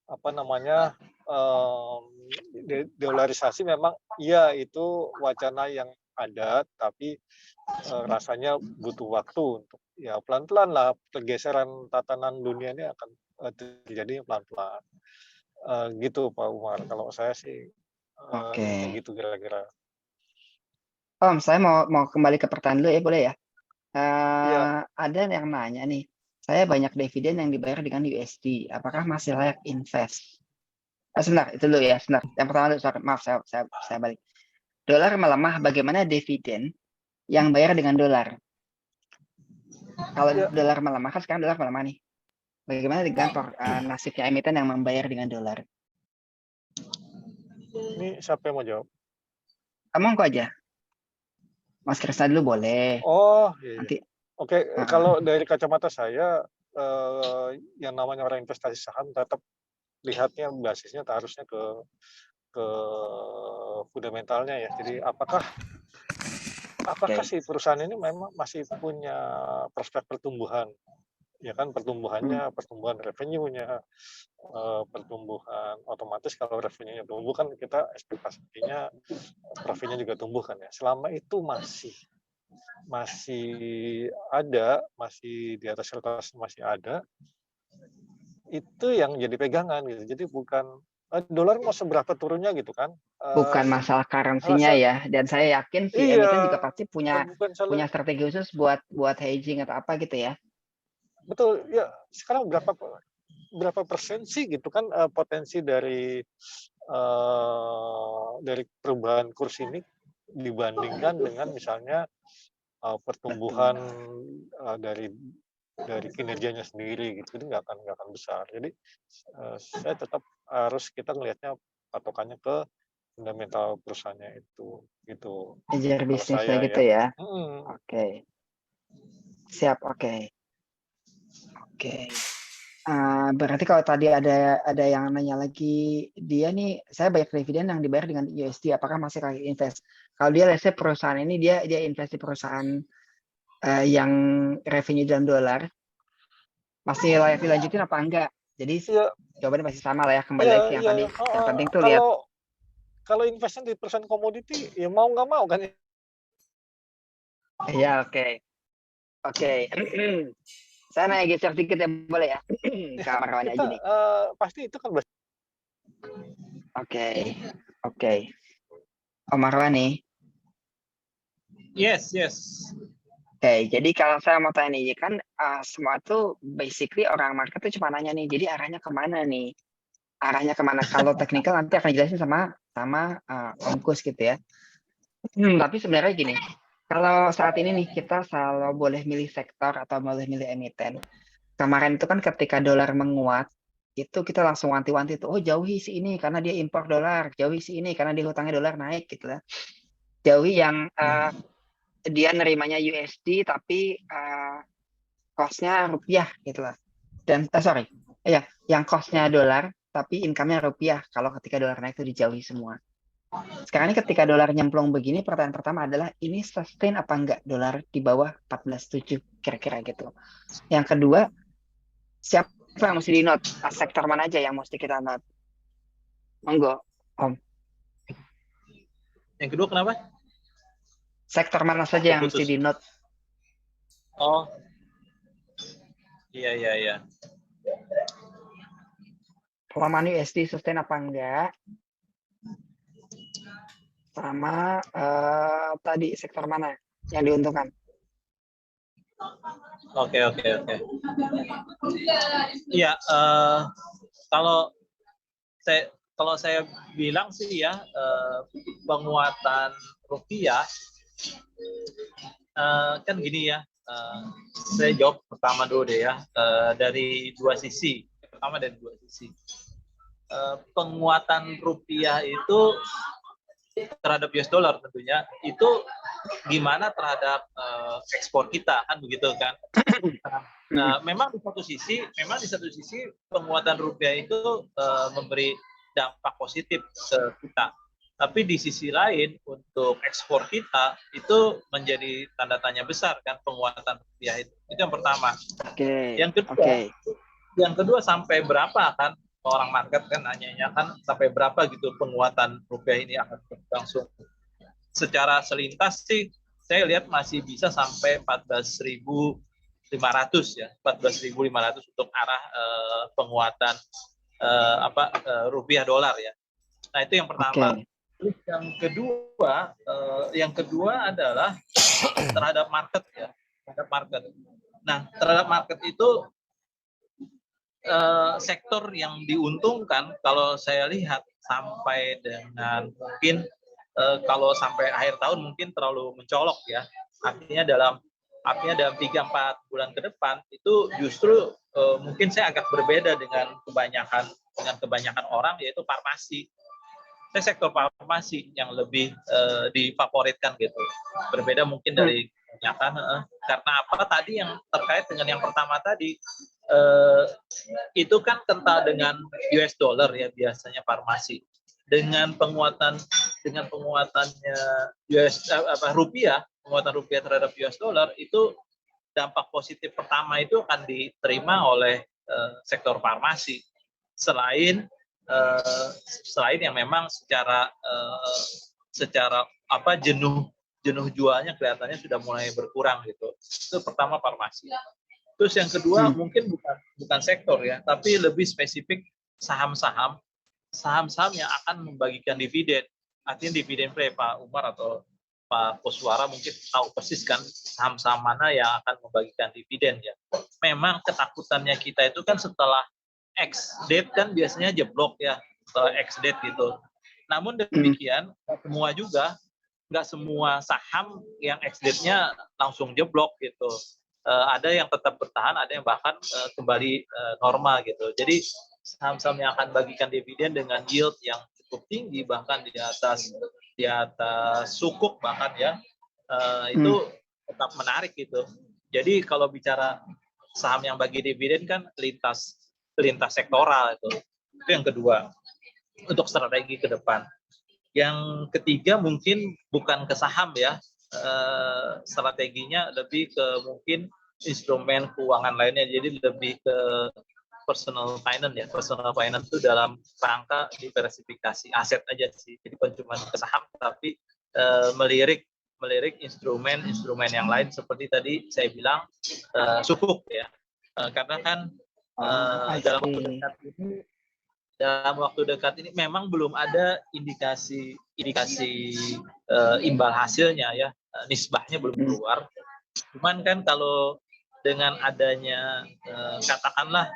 apa namanya, dolarisasi memang iya itu wacana yang ada, tapi rasanya butuh waktu untuk ya pelan-pelan lah pergeseran tatanan dunia ini akan terjadi pelan-pelan. Gitu Pak Umar, kalau saya sih Oke. kayak gitu kira-kira. Om, saya mau kembali ke pertanyaan dulu ya, boleh ya? Iya, Ada yang nanya nih, saya banyak dividen yang dibayar dengan USD, apakah masih layak invest? Sebentar, itu dulu ya, sebentar. Yang pertama dulu, sorry, maaf, saya balik. Dolar melemah, bagaimana dividen yang bayar dengan dolar? Kalau iya. dolar melemah, kan sekarang dolar melemah nih. Bagaimana dengan nasibnya emiten yang membayar dengan dolar? Ini siapa yang mau jawab? Kamu kok aja, Mas Krisna dulu boleh. Oh, iya. Nanti, Oke, kalau dari kacamata saya, yang namanya orang investasi saham tetap lihatnya basisnya harusnya ke fundamentalnya ya. Jadi apakah oke. si perusahaan ini memang masih punya prospek pertumbuhan, ya kan, pertumbuhan revenue-nya, pertumbuhan otomatis kalau revenue-nya tumbuh kan kita ekspektasinya profitnya juga tumbuh kan ya. Selama itu masih ada, masih di atas kertas masih ada, itu yang jadi pegangan gitu. Jadi bukan dolar mau seberapa turunnya gitu kan. Bukan masalah currency-nya Rasa ya, dan saya yakin si iya, emiten juga pasti punya bukan salah strategi khusus buat hedging atau apa gitu ya. betul ya. Sekarang berapa persen sih gitu kan potensi dari perubahan kurs ini dibandingkan dengan misalnya pertumbuhan dari kinerjanya sendiri gitu, jadi nggak akan besar. Jadi saya tetap kita ngelihatnya patokannya ke fundamental perusahaannya itu, gitu. Ngejar Kalau bisnisnya saya gitu ya. ya. Oke. Siap, oke. Berarti kalau tadi ada yang nanya lagi, dia nih, saya banyak dividen yang dibayar dengan USD, apakah masih layak invest? Kalau dia, let's say perusahaan ini dia invest di perusahaan yang revenue dalam dolar, masih layak dilanjutin apa enggak? Jadi Iya, jawabannya masih sama lah ya, kembali iya, lagi ke yang iya. tadi. Yang penting tuh lihat. Kalau investment di perusahaan komoditi, ya mau nggak mau kan. Ya, oke. Saya nanya geser sedikit ya, boleh ya? Kamar kawan aja Kita nih. pasti itu kan Oke. Om Marwani. Yes. Oke, jadi kalau saya mau tanya nih, kan semua tuh basically orang market tuh cuma nanya nih, jadi arahnya kemana nih? Arahnya kemana? Kalau teknikal nanti akan dijelasin sama Om Kus gitu ya. Tapi sebenarnya gini, kalau saat ini nih kita selalu boleh milih sektor atau boleh milih emiten. Kemarin itu kan ketika dolar menguat, itu kita langsung wanti-wanti tuh, oh jauhi si ini karena dia impor dolar, jauhi si ini karena dia hutangnya dolar naik gitu lah. Jauhi yang dia nerimanya USD tapi cost-nya rupiah gitu lah. Dan yang cost-nya dolar tapi income-nya rupiah. Kalau ketika dolar naik itu dijauhi semua. Sekarang ini ketika dolar nyemplung begini, pertanyaan pertama adalah ini sustain apa enggak dolar di bawah 14.7 kira-kira gitu. Yang kedua, siapa yang mesti di note? Sektor mana aja yang mesti kita note? Monggo, Om. Yang kedua kenapa? Sektor mana saja yang mesti Terputus. di note? Oh, iya. Pelemahan USD sustain apa enggak? Sama tadi sektor mana yang diuntungkan? Oke. Iya, kalau saya bilang sih ya, penguatan rupiah kan gini ya. Saya jawab pertama dulu deh ya, dari dua sisi. Pertama dari dua sisi. Penguatan rupiah itu terhadap US dollar tentunya itu gimana terhadap ekspor kita, kan begitu kan. Nah, memang di satu sisi penguatan rupiah itu memberi dampak positif ke kita. Tapi di sisi lain untuk ekspor kita itu menjadi tanda tanya besar kan penguatan rupiah itu. Itu yang pertama. Oke. Yang kedua sampai berapa kan orang market kan nanyanya kan sampai berapa gitu penguatan rupiah ini akan berlangsung. Secara selintas sih saya lihat masih bisa sampai 14.500 ya, 14.500 untuk arah penguatan rupiah dolar ya. Nah, itu yang pertama. Terus yang kedua adalah terhadap market ya, terhadap market. Nah, terhadap market itu sektor yang diuntungkan kalau saya lihat sampai dengan mungkin kalau sampai akhir tahun mungkin terlalu mencolok ya. Artinya dalam 3-4 bulan ke depan itu justru mungkin saya agak berbeda dengan kebanyakan orang, yaitu farmasi. Saya sektor farmasi yang lebih difavoritkan gitu. Berbeda mungkin dari kebanyakan karena apa tadi yang terkait dengan yang pertama tadi itu kan kental dengan US dollar ya biasanya farmasi. Dengan penguatannya rupiah, penguatan rupiah terhadap US dollar itu dampak positif pertama itu akan diterima oleh sektor farmasi. Selain yang memang secara jenuh jualnya kelihatannya sudah mulai berkurang gitu. Itu pertama farmasi. Terus yang kedua mungkin bukan sektor ya, tapi lebih spesifik saham-saham yang akan membagikan dividen. Artinya dividen play, Pak Umar atau Pak Koswara mungkin tahu persis kan saham-saham mana yang akan membagikan dividen ya. Memang ketakutannya kita itu kan setelah X date kan biasanya jeblok ya, setelah X date gitu. Namun demikian nggak semua saham yang X date-nya langsung jeblok gitu. Ada yang tetap bertahan, ada yang bahkan kembali normal gitu. Jadi saham-saham yang akan bagikan dividen dengan yield yang cukup tinggi, bahkan di atas sukuk bahkan ya, itu tetap menarik gitu. Jadi kalau bicara saham yang bagi dividen kan lintas sektoral itu yang kedua untuk strategi ke depan. Yang ketiga mungkin bukan ke saham ya, strateginya lebih ke mungkin instrumen keuangan lainnya, jadi lebih ke personal finance ya. Personal finance itu dalam rangka diversifikasi aset aja sih, jadi bukan cuma ke saham tapi melirik instrumen yang lain seperti tadi saya bilang sukuk ya, karena kan dalam waktu dekat ini memang belum ada indikasi imbal hasilnya ya, nisbahnya belum keluar. Cuman kan kalau dengan adanya katakanlah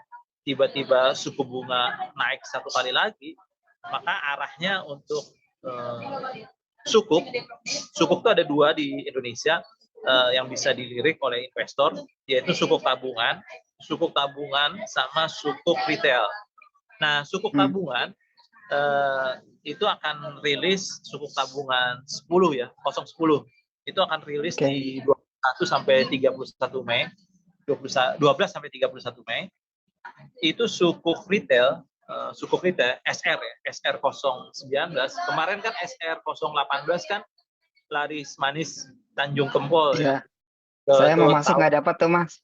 tiba-tiba suku bunga naik satu kali lagi, maka arahnya untuk sukuk itu ada dua di Indonesia yang bisa dilirik oleh investor, yaitu sukuk tabungan sama sukuk retail. Nah, sukuk tabungan itu akan rilis sukuk tabungan 10 ya, 010. Itu akan rilis di 21 sampai 31 Mei. 12 sampai 31 Mei. Itu sukuk retail SR ya, SR019. Kemarin kan SR018 kan laris manis Tanjung Kempol ya. Saya mau masuk nggak dapat tuh, Mas.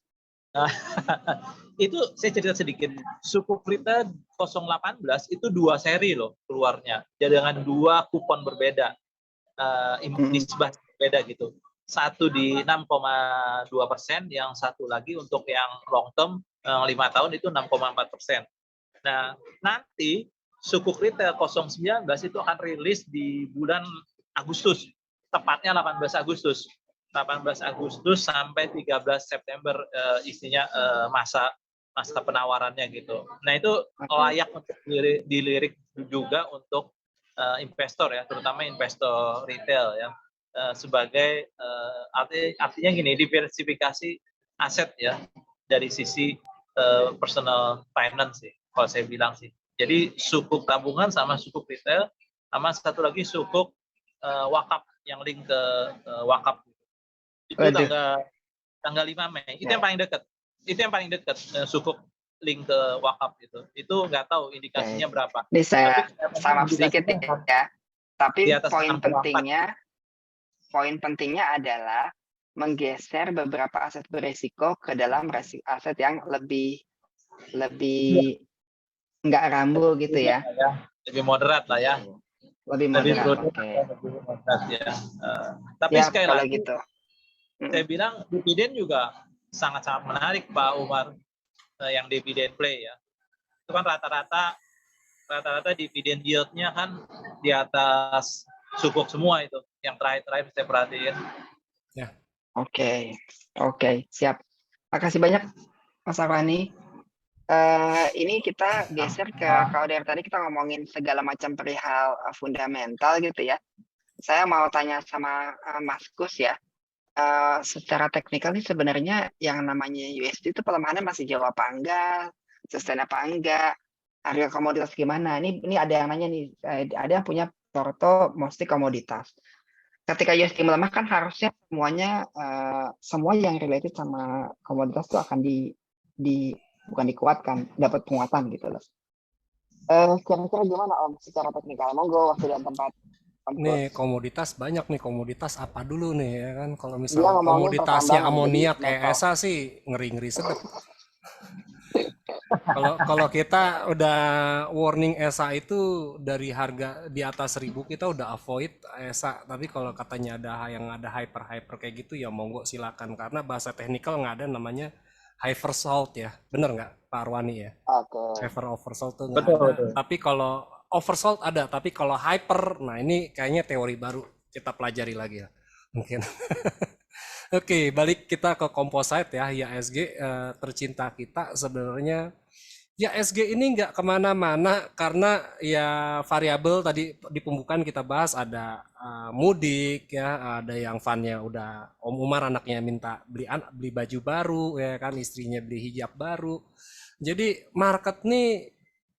Itu saya cerita sedikit. Sukuk retail 018 itu 2 seri loh keluarnya, dengan 2 kupon berbeda. Nisbah beda gitu. Satu di 6,2%, yang satu lagi untuk yang long term 5 tahun itu 6,4%. Nah, nanti sukuk retail 019 itu akan rilis di bulan Agustus, tepatnya 18 Agustus. 18 Agustus sampai 13 September isinya masa penawarannya gitu. Nah, itu layak untuk dilirik juga untuk investor ya, terutama investor retail ya. Sebagai artinya gini, diversifikasi aset ya dari sisi personal finance sih, kalau saya bilang sih. Jadi sukuk tabungan sama sukuk retail, sama satu lagi sukuk wakaf yang link ke wakaf. Itu tanggal 5 Mei. Itu yang paling dekat. Itu yang paling dekat sukuk link ke wakaf itu. Itu nggak tahu indikasinya berapa. Ini saya sama sedikit ya. Tapi poin pentingnya adalah menggeser beberapa aset beresiko ke dalam aset yang lebih nggak rambu gitu ya. Lebih moderat lah ya. Lebih moderat. Ya. Tapi ya, sekali lagi gitu. Saya bilang dividen juga sangat-sangat menarik Pak Umar, yang dividen play ya. Itu kan rata-rata dividen yield-nya kan di atas sukuk semua itu. Yang terakhir saya perhatiin. Ya. Oke, siap. Makasih banyak Mas Arwani. Ini kita geser ke, kalau dari tadi kita ngomongin segala macam perihal fundamental gitu ya. Saya mau tanya sama Mas Kus ya. Secara teknikal nih sebenarnya yang namanya USD itu pelemahannya masih jauh apa enggak, sustain apa enggak, harga komoditas gimana? Ini ada yang nanya nih, ada yang punya porto mostly komoditas. Ketika USD melemah kan harusnya semuanya semua yang related sama komoditas itu akan bukan dikuatkan, dapat penguatan gitu loh. Kira-kira gimana Om secara teknikal? Monggo waktu dan tempat. Nih komoditas banyak nih, komoditas apa dulu nih ya kan? Kalau misalnya komoditasnya amonia kayak ESA sih ngeri-ngeri sedep. Kalau kita udah warning ESA itu dari harga di atas 1.000 kita udah avoid ESA. Tapi kalau katanya ada hyper kayak gitu ya monggo silakan, karena bahasa teknikal nggak ada namanya oversold ya, bener nggak Pak Arwani ya? Oversold tuh nggak ada. Betul. Tapi kalau oversold ada, tapi kalau hyper, nah ini kayaknya teori baru, kita pelajari lagi ya mungkin. Oke, balik kita ke composite ya, IHSG tercinta kita. Sebenarnya IHSG ini nggak kemana-mana karena ya variabel tadi di pembukaan kita bahas, ada mudik ya, ada yang funnya udah Om Umar anaknya minta beli baju baru ya kan, istrinya beli hijab baru. Jadi market nih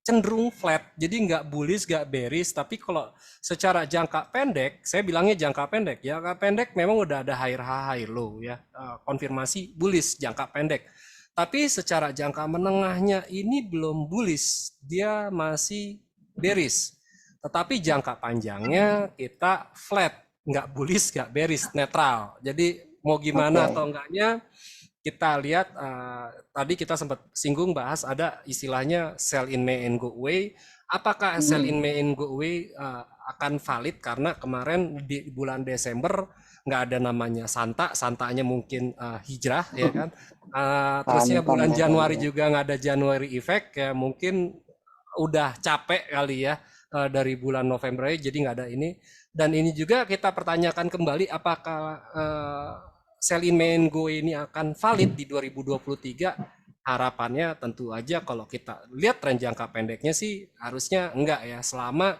cenderung flat, jadi nggak bullish, nggak bearish. Tapi kalau secara jangka pendek, saya bilangnya jangka pendek ya, jangka pendek memang udah ada high low ya, konfirmasi bullish jangka pendek. Tapi secara jangka menengahnya ini belum bullish, dia masih bearish. Tetapi jangka panjangnya kita flat, nggak bullish, nggak bearish, netral. Jadi mau gimana atau enggaknya kita lihat, tadi kita sempat singgung bahas ada istilahnya sell in May and go away. Apakah sell in May and go away akan valid karena kemarin di bulan Desember nggak ada namanya santanya mungkin hijrah ya kan. Terusnya bulan Januari juga nggak ada January effect ya, mungkin udah capek kali ya dari bulan November jadi nggak ada ini. Dan ini juga kita pertanyakan kembali apakah sell in May and go ini akan valid di 2023. Harapannya tentu aja kalau kita lihat tren jangka pendeknya sih harusnya enggak ya, selama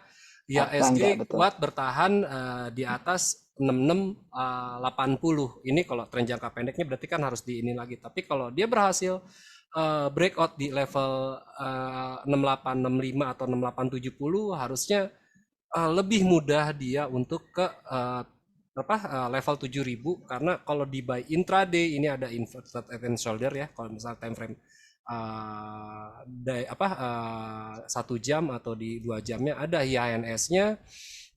IHSG kuat bertahan di atas 6680. Ini kalau tren jangka pendeknya berarti kan harus di ini lagi. Tapi kalau dia berhasil breakout di level 6865 atau 6870, harusnya lebih mudah dia untuk ke level 7000, karena kalau di buy intraday ini ada inverted head and shoulder ya. Kalau misalnya time frame 1 jam atau di 2 jamnya ada IHNS-nya,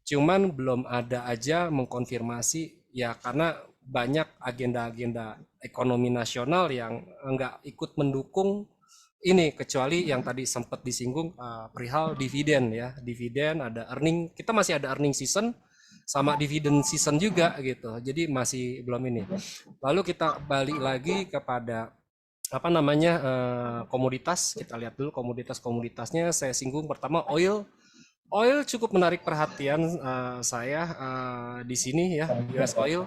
cuman belum ada aja mengkonfirmasi ya, karena banyak agenda-agenda ekonomi nasional yang enggak ikut mendukung ini, kecuali yang tadi sempat disinggung perihal dividen ya. Dividen, ada earning, kita masih ada earning season. sama dividend season juga gitu. Jadi masih belum ini. Lalu kita balik lagi kepada apa namanya komoditas. Kita lihat dulu komoditasnya. Saya singgung pertama oil. Oil cukup menarik perhatian saya di sini ya, US oil.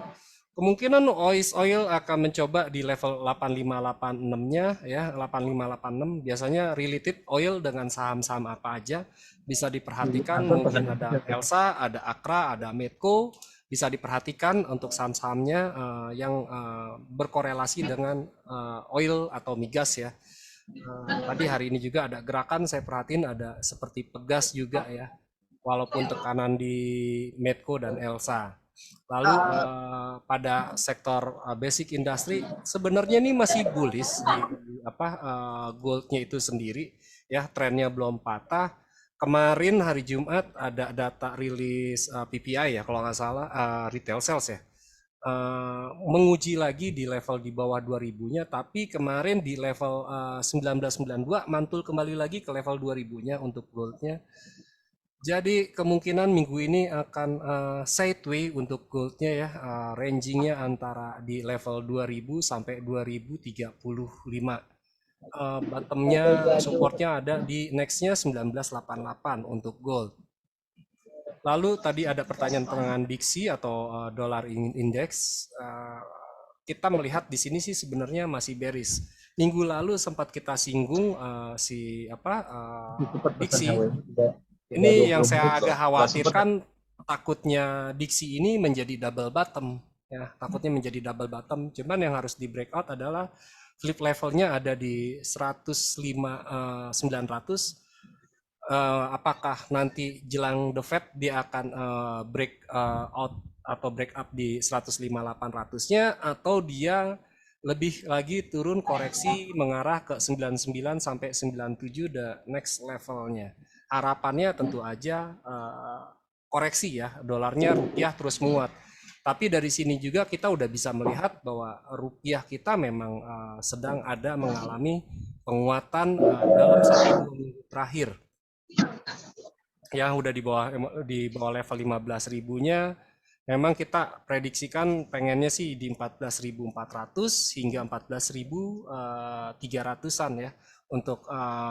Kemungkinan oil akan mencoba di level 8586-nya ya, 8586 biasanya related oil dengan saham-saham apa aja bisa diperhatikan, mungkin ada Elsa, ada Akra, ada Medco, bisa diperhatikan untuk saham-sahamnya yang berkorelasi dengan oil atau migas ya. Tadi hari ini juga ada gerakan saya perhatiin ada seperti Pegas juga ya, walaupun tekanan di Medco dan Elsa. Lalu pada sektor basic industry sebenarnya ini masih bullish di goldnya itu sendiri ya, trennya belum patah. Kemarin hari Jumat ada data rilis PPI ya kalau nggak salah, retail sales ya, menguji lagi di level di bawah 2000-nya, tapi kemarin di level 1992 mantul kembali lagi ke level 2000-nya untuk goldnya. Jadi kemungkinan minggu ini akan sideway untuk goldnya ya, rangingnya antara di level 2000 sampai 2035. Bottomnya, supportnya ada di nextnya 1988 untuk gold. Lalu tadi ada pertanyaan tentang Dixie atau dollar index. Kita melihat di sini sih sebenarnya masih bearish. Minggu lalu sempat kita singgung Dixie. Ini yang saya agak khawatirkan, takutnya Dixie ini menjadi double bottom ya, takutnya menjadi double bottom. Cuman yang harus di breakout adalah flip levelnya ada di 105.900. Apakah nanti jelang the Fed dia akan break out atau break up di 105.800-nya, atau dia lebih lagi turun koreksi mengarah ke 99 sampai 97 the next levelnya. Harapannya tentu aja koreksi ya, dolarnya rupiah terus menguat. Tapi dari sini juga kita udah bisa melihat bahwa rupiah kita memang sedang ada mengalami penguatan dalam 1-2 minggu terakhir. Yang udah di bawah level 15.000-nya, memang kita prediksikan pengennya sih di 14.400 hingga 14.300-an ya untuk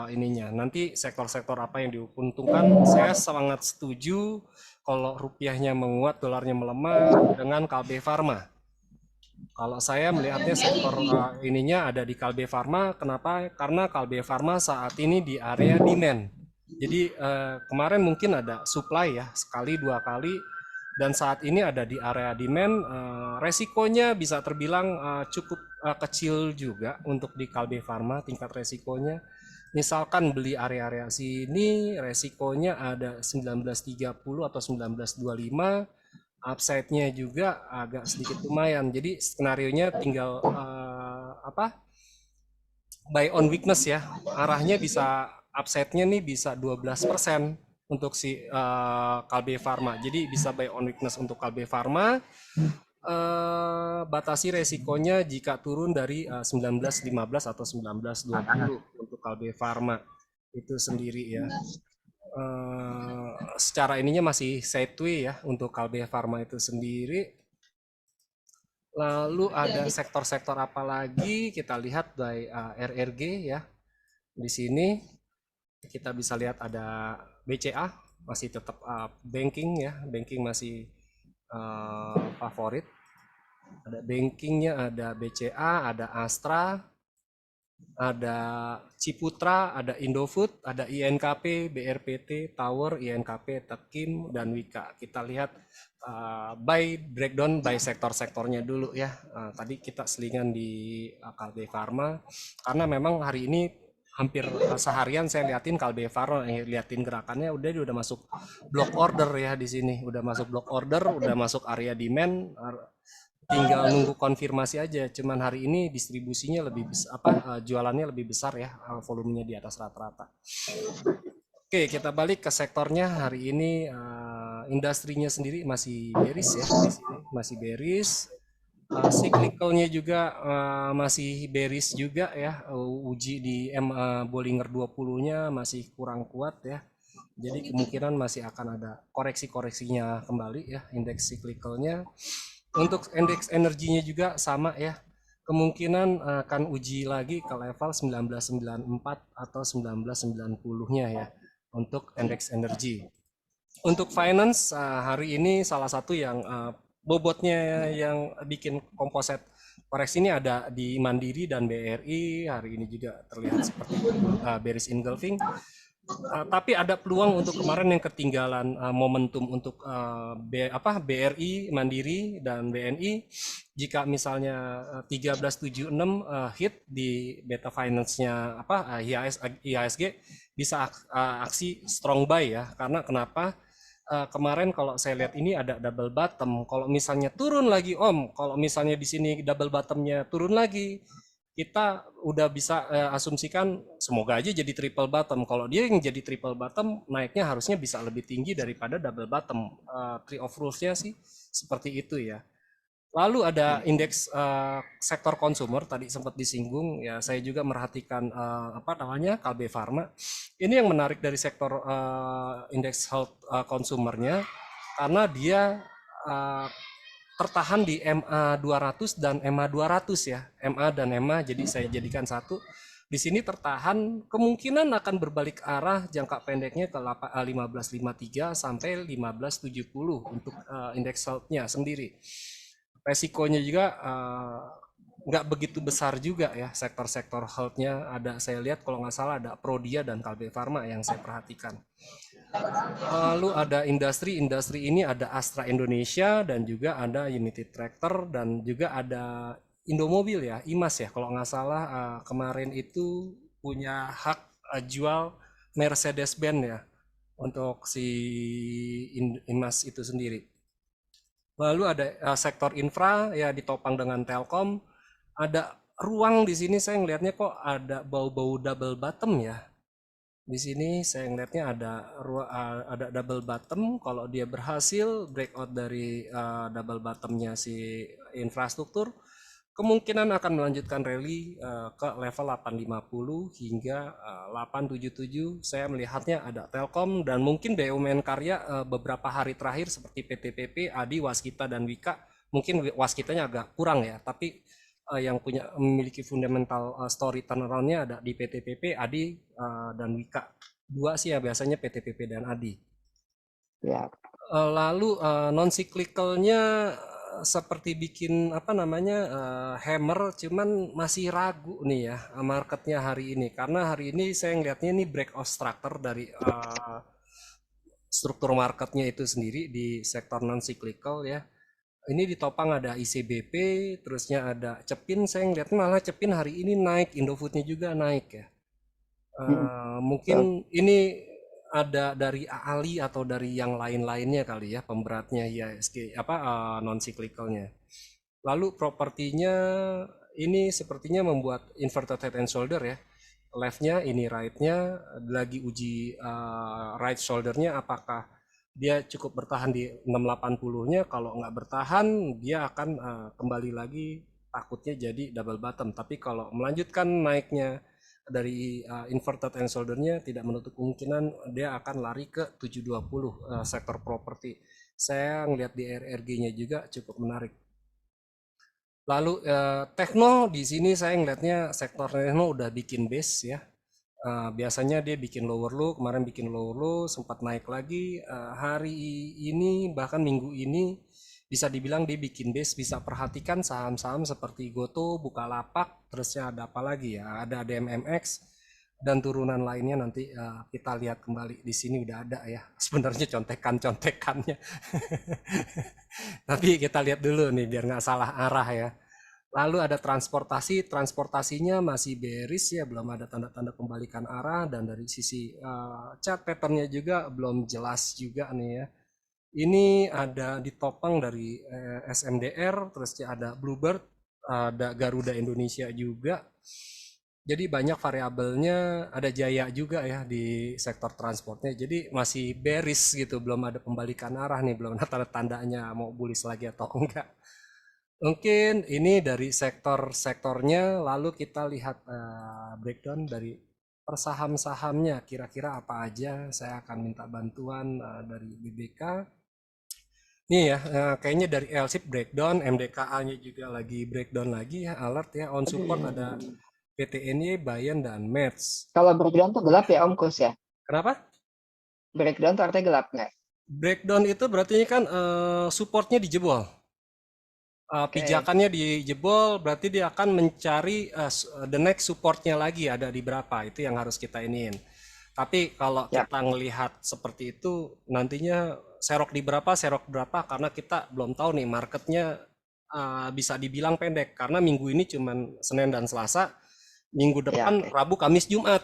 ininya. Nanti sektor-sektor apa yang diuntungkan, saya sangat setuju kalau rupiahnya menguat, dolarnya melemah dengan Kalbe Pharma. Kalau saya melihatnya sektor ininya ada di Kalbe Pharma. Kenapa? Karena Kalbe Pharma saat ini di area demand. Jadi kemarin mungkin ada supply ya, sekali dua kali, dan saat ini ada di area demand. Resikonya bisa terbilang cukup kecil juga untuk di Kalbe Pharma, tingkat resikonya. Misalkan beli area-area sini, resikonya ada 1930 atau 1925, upside-nya juga agak sedikit lumayan. Jadi skenarionya tinggal buy on weakness ya, arahnya bisa upside-nya nih bisa 12% untuk si Kalbe Pharma. Jadi bisa buy on weakness untuk Kalbe Pharma. Batasi resikonya jika turun dari 1915 atau 1920 untuk Kalbe Pharma itu sendiri ya. Secara ininya masih sideway ya untuk Kalbe Pharma itu sendiri. Lalu ada sektor-sektor apa lagi? Kita lihat dari RRG ya. Di sini kita bisa lihat ada BCA masih tetap banking ya, banking masih favorit. Ada bankingnya, ada BCA, ada Astra, ada Ciputra, ada Indofood, ada INKP, BRPT, Tower, INKP, Tekim, dan Wika. Kita lihat by breakdown by sektor-sektornya dulu ya. Tadi kita selingan di Kalbe Pharma karena memang hari ini hampir seharian saya liatin Kalbe Pharma, liatin gerakannya udah masuk block order ya di sini, udah masuk block order, udah masuk area demand, tinggal nunggu konfirmasi aja. Cuman hari ini distribusinya lebih besar, jualannya lebih besar ya, volumenya di atas rata-rata. Oke, kita balik ke sektornya hari ini. Industrinya sendiri masih bearish ya, di sini masih bearish. Cyclicalnya juga masih bearish juga ya, uji di Bollinger 20-nya masih kurang kuat ya. Jadi kemungkinan masih akan ada koreksi-koreksinya kembali ya indeks cyclicalnya. Untuk indeks energinya juga sama ya. Kemungkinan akan uji lagi ke level 1994 atau 1990-nya ya untuk indeks energi. Untuk finance hari ini salah satu yang bobotnya yang bikin komposit koreksi ini ada di Mandiri dan BRI. Hari ini juga terlihat seperti bearish engulfing. Tapi ada peluang untuk kemarin yang ketinggalan momentum untuk BRI, Mandiri dan BNI. Jika misalnya 1376 hit di beta finance-nya IHSG bisa aksi strong buy ya. Karena kenapa? Kemarin kalau saya lihat ini ada double bottom. Kalau misalnya turun lagi Om, kalau misalnya di sini double bottomnya turun lagi, kita udah bisa asumsikan semoga aja jadi triple bottom. Kalau dia yang jadi triple bottom, naiknya harusnya bisa lebih tinggi daripada double bottom. Tree of rules-nya sih seperti itu ya. Lalu ada indeks sektor konsumer tadi sempat disinggung ya, saya juga merhatikan KB Pharma. Ini yang menarik dari sektor indeks health consumernya karena dia tertahan di MA 200 dan MA 200 ya. MA dan MA jadi saya jadikan satu. Di sini tertahan kemungkinan akan berbalik arah jangka pendeknya ke 1553 sampai 1570 untuk indeks health-nya sendiri. Resikonya juga nggak begitu besar juga ya sektor-sektor health-nya. Saya lihat kalau nggak salah ada Prodia dan Kalbe Pharma yang saya perhatikan. Lalu ada industri ini ada Astra Indonesia dan juga ada United Tractor dan juga ada Indomobil ya, IMAS ya kalau nggak salah kemarin itu punya hak jual Mercedes-Benz ya untuk si IMAS itu sendiri. Lalu ada sektor infra ya ditopang dengan Telkom. Ada ruang di sini saya ngelihatnya kok ada bau-bau double bottom ya. Di sini saya ngelihatnya ada double bottom. Kalau dia berhasil breakout dari double bottomnya si infrastruktur, kemungkinan akan melanjutkan rally ke level 850 hingga 877. Saya melihatnya ada Telkom dan mungkin BUMN Karya beberapa hari terakhir seperti PTPP, ADI, Waskita dan Wika. Mungkin Waskitanya agak kurang ya, tapi yang memiliki fundamental story turnaround-nya ada di PTPP, ADI dan Wika. Dua sih ya biasanya PTPP dan ADI. Ya. Lalu non cyclicalnya seperti bikin hammer, cuman masih ragu nih ya marketnya hari ini karena hari ini saya ngelihatnya ini breakout structure dari struktur marketnya itu sendiri di sektor non cyclical ya. Ini ditopang ada ICBP, terusnya ada Cepin. Saya ngeliat malah Cepin hari ini naik, Indofoodnya juga naik ya. Mungkin ini ada dari Ali atau dari yang lain-lainnya kali ya pemberatnya IHSG non cyclicalnya. Lalu propertinya ini sepertinya membuat inverted head and shoulder ya. Left-nya ini right-nya lagi uji right shoulder-nya apakah dia cukup bertahan di 680-nya. Kalau nggak bertahan dia akan kembali lagi takutnya jadi double bottom. Tapi kalau melanjutkan naiknya dari inverted and shoulder-nya tidak menutup kemungkinan dia akan lari ke 720 sektor properti. Saya ngelihat di RRG-nya juga cukup menarik. Lalu tekno di sini saya ngelihatnya sektor tekno udah bikin base ya. Biasanya dia bikin lower low, kemarin bikin lower low, sempat naik lagi. Hari ini bahkan minggu ini bisa dibilang dia bikin base. Bisa perhatikan saham-saham seperti Goto, Bukalapak, terusnya ada apa lagi ya? Ada DMMX dan turunan lainnya nanti kita lihat kembali di sini udah ada ya. Sebenarnya contekannya. Tapi kita lihat dulu nih biar nggak salah arah ya. Lalu ada transportasinya masih bearish ya, belum ada tanda-tanda pembalikan arah dan dari sisi chart patternnya juga belum jelas juga nih ya. Ini ada ditopang dari SMDR, terus ada Bluebird, ada Garuda Indonesia juga. Jadi banyak variabelnya, ada Jaya juga ya di sektor transportnya. Jadi masih bearish gitu, belum ada pembalikan arah nih, belum ada tanda-tandanya mau bullish lagi atau enggak. Mungkin ini dari sektornya, lalu kita lihat breakdown dari per saham-sahamnya kira-kira apa aja. Saya akan minta bantuan dari BBK. Nih ya, kayaknya dari LSIP breakdown, MDKA-nya juga lagi breakdown lagi ya, alert ya, on support ada PTNY, Bayan, dan Mets. Kalau breakdown tuh gelap ya Om Kus ya? Kenapa? Breakdown tuh artinya gelap nggak? Breakdown itu berarti kan supportnya dijebol. Oke. Pijakannya dijebol, berarti dia akan mencari the next supportnya lagi ada di berapa, itu yang harus kita iniin. Tapi kalau Ya. kita ngelihat seperti itu, nantinya serok berapa, karena kita belum tahu nih marketnya bisa dibilang pendek, karena minggu ini cuman Senin dan Selasa, minggu Ya, depan oke. Rabu, Kamis, Jumat.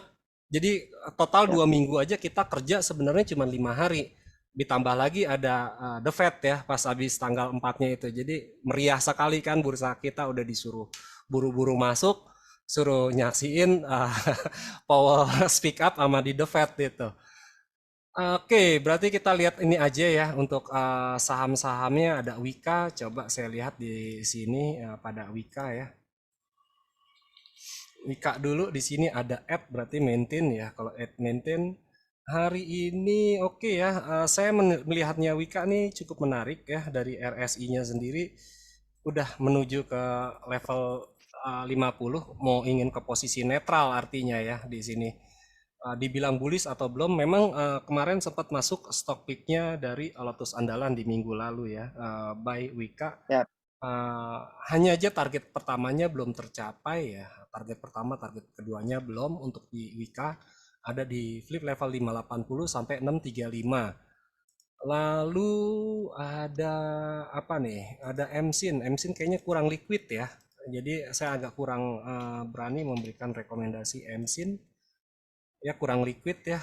Jadi total Ya. 2 minggu aja kita kerja sebenarnya cuma 5 hari. Ditambah lagi ada The Fed ya pas habis tanggal 4-nya itu. Jadi meriah sekali kan bursa kita udah disuruh buru-buru masuk, suruh nyaksiin Powell speak up sama di The Fed gitu. Oke, berarti kita lihat ini aja ya untuk saham-sahamnya ada Wika. Coba saya lihat di sini pada Wika ya. Wika dulu di sini ada add berarti maintain ya. Kalau add maintain hari ini oke ya. Saya melihatnya Wika nih cukup menarik ya dari RSI-nya sendiri udah menuju ke level 50, mau ingin ke posisi netral artinya ya di sini. Dibilang bullish atau belum, memang kemarin sempat masuk stock pick-nya dari Lotus Andalan di minggu lalu ya, by Wika. Ya. Hanya aja target pertamanya belum tercapai ya, target pertama, target keduanya belum untuk di Wika, ada di flip level 580 sampai 635. Lalu ada apa nih, ada MSIN kayaknya kurang liquid ya, jadi saya agak kurang berani memberikan rekomendasi MSIN ya, kurang liquid ya.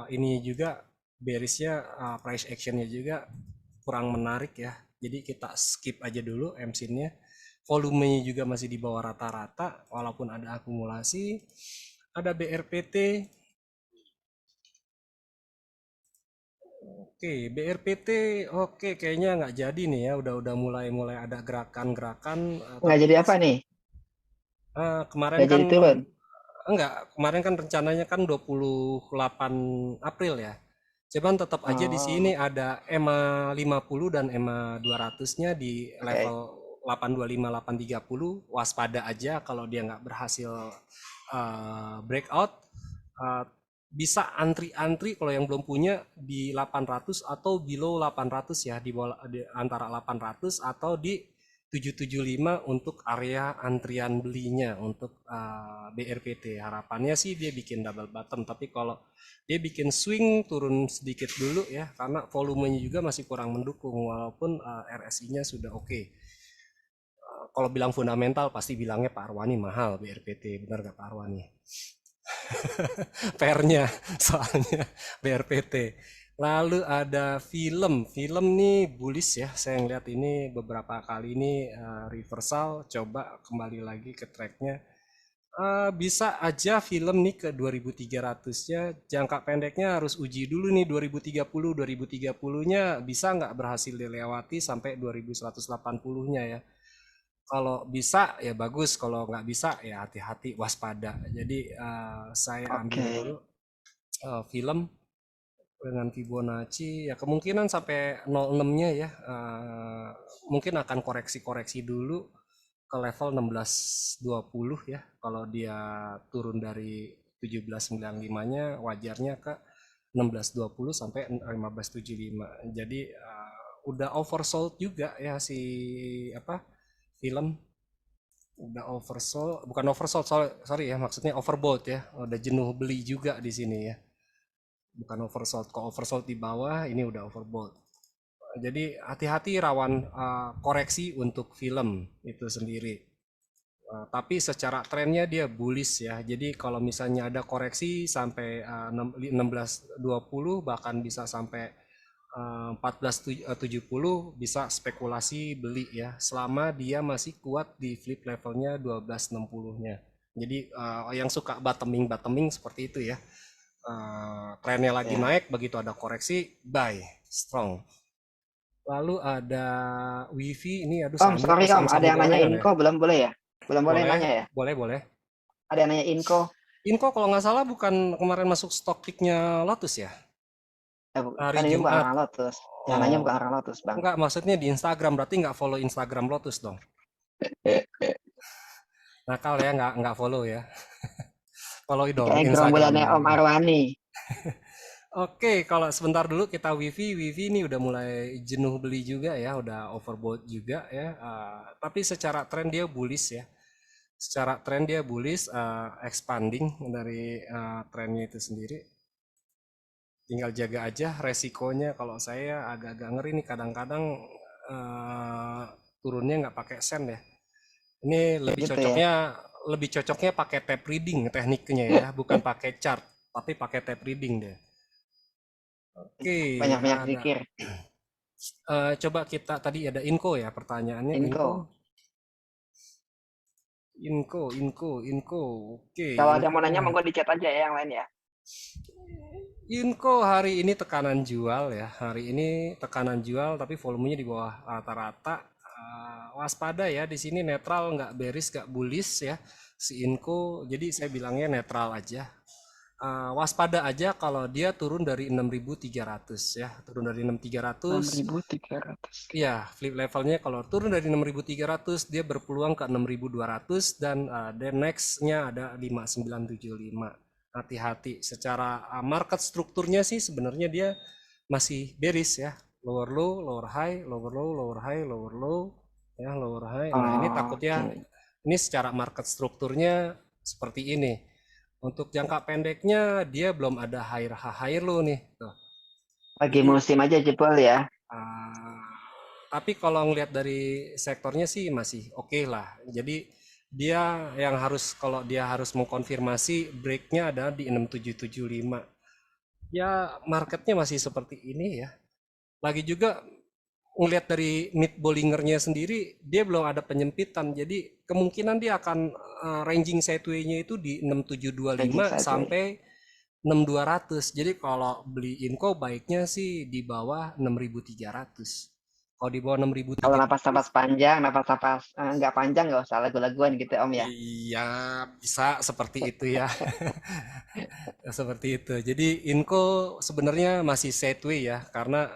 Ini juga bearishnya, price actionnya juga kurang menarik ya, jadi kita skip aja dulu MSIN-nya. Volumenya juga masih di bawah rata-rata walaupun ada akumulasi. Ada BRPT. Oke, BRPT oke kayaknya nggak jadi nih ya, udah mulai ada gerakan-gerakan Nggak jadi apa nih? kemarin Nggak kan jadi turun? kemarin kan rencananya kan 28 April ya. Cuman tetap aja di sini Oh, ada EMA 50 dan EMA 200-nya di oke. level 825 830, waspada aja kalau dia nggak berhasil breakout. Uh, Bisa antri-antri kalau yang belum punya di 800 atau below 800 ya, di bawah di antara 800 atau di 775 untuk area antrian belinya untuk BRPT. Harapannya sih dia bikin double bottom, tapi kalau dia bikin swing turun sedikit dulu ya, karena volumenya juga masih kurang mendukung walaupun RSI-nya sudah oke. Kalau bilang fundamental pasti bilangnya Pak Arwani mahal BRPT, benar gak Pak Arwani? Pernya soalnya BRPT. Lalu ada film nih bullish ya, saya ngeliat ini beberapa kali ini reversal, coba kembali lagi ke tracknya. Bisa aja film nih ke 2300-nya, jangka pendeknya harus uji dulu nih 2030, 2030-nya bisa nggak berhasil dilewati sampai 2180-nya ya. Kalau bisa ya bagus, kalau nggak bisa ya hati-hati, waspada. Jadi saya ambil Oke. dulu film dengan Fibonacci ya, kemungkinan sampai 06-nya ya, mungkin akan koreksi-koreksi dulu ke level 1620 ya. Kalau dia turun dari 1795-nya wajarnya ke 1620 sampai 1575. Jadi udah oversold juga ya si film udah oversold, bukan oversold, sorry ya, maksudnya overbought ya, udah jenuh beli juga di sini ya, bukan oversold. Kalau oversold di bawah, ini udah overbought. Jadi hati-hati, rawan koreksi untuk film itu sendiri. Tapi secara trennya dia bullish ya. Jadi kalau misalnya ada koreksi sampai 1620, bahkan bisa sampai 1470, bisa spekulasi beli ya, selama dia masih kuat di flip levelnya 1260-nya. Jadi yang suka bottoming seperti itu ya, trennya lagi Ya. naik, begitu ada koreksi buy strong. Lalu ada Wifi ini, aduh Om, sorry Om, saham ada yang nanya gorengan ya. Inco, belum boleh ya? Belum boleh Boleh, nanya ya? boleh. Ada yang nanya Inco. Inco kalau nggak salah bukan kemarin masuk stock pick-nya Lotus ya? Hari Kan ini bukan Jumat. orang Lotus. Yang nanya Oh, bukan orang Lotus, Bang. enggak, maksudnya di Instagram, berarti nggak follow Instagram Lotus dong. Nakal ya, nggak follow ya. Follow dong Kayak gerombolannya Instagramnya. Om Arwani. Oke, kalau sebentar dulu kita wifi ini udah mulai jenuh beli juga ya, udah overbought juga ya. Tapi secara tren dia bullish ya. Secara tren dia bullish, expanding dari trennya itu sendiri. Tinggal jaga aja resikonya. Kalau saya agak-agak ngeri nih, kadang-kadang turunnya nggak pakai sen ya. Ini Gitu ya. lebih cocoknya pakai tape reading tekniknya ya, bukan pakai chart, tapi pakai tape reading deh. Oke, Banyak-banyak pikir. coba kita tadi ada Inco ya pertanyaannya. Inco. Inco. Oke, Kalau ada yang mau Inco. nanya, monggo di chat aja ya yang lain ya. Inco hari ini tekanan jual ya. Hari ini tekanan jual tapi volumenya di bawah rata-rata. Waspada ya, di sini netral, nggak bearish, nggak bullish ya si Inco. Jadi saya bilangnya netral aja. Waspada aja kalau dia turun dari 6.300 ya, turun dari 6.300. 6.300. Iya, flip levelnya kalau turun dari 6.300 dia berpeluang ke 6.200 dan then next-nya ada 5.975. Hati-hati, secara market strukturnya sih sebenarnya dia masih bearish ya, lower low, lower high, lower low, lower high, lower low, ya lower high. Nah ini takutnya ini secara market strukturnya seperti ini. Untuk jangka pendeknya dia belum ada high low nih. Tuh. Lagi Jadi, musim aja jebol ya. tapi kalau ngelihat dari sektornya sih masih oke lah. Jadi dia yang harus, kalau dia harus mengkonfirmasi breaknya ada di 6775. Ya marketnya masih seperti ini ya. Lagi juga ngelihat dari mid Bollingernya sendiri dia belum ada penyempitan, jadi kemungkinan dia akan ranging sideway-nya itu di 6725 sampai 6200. Jadi kalau beli Inco baiknya sih di bawah 6300. Kalau di bawah 6300, Kalau napas-napas panjang, napas-napas nggak panjang, nggak usah lagu-laguan gitu Om ya. iya bisa seperti itu ya. Seperti itu. Jadi Inco sebenarnya masih sideway ya, karena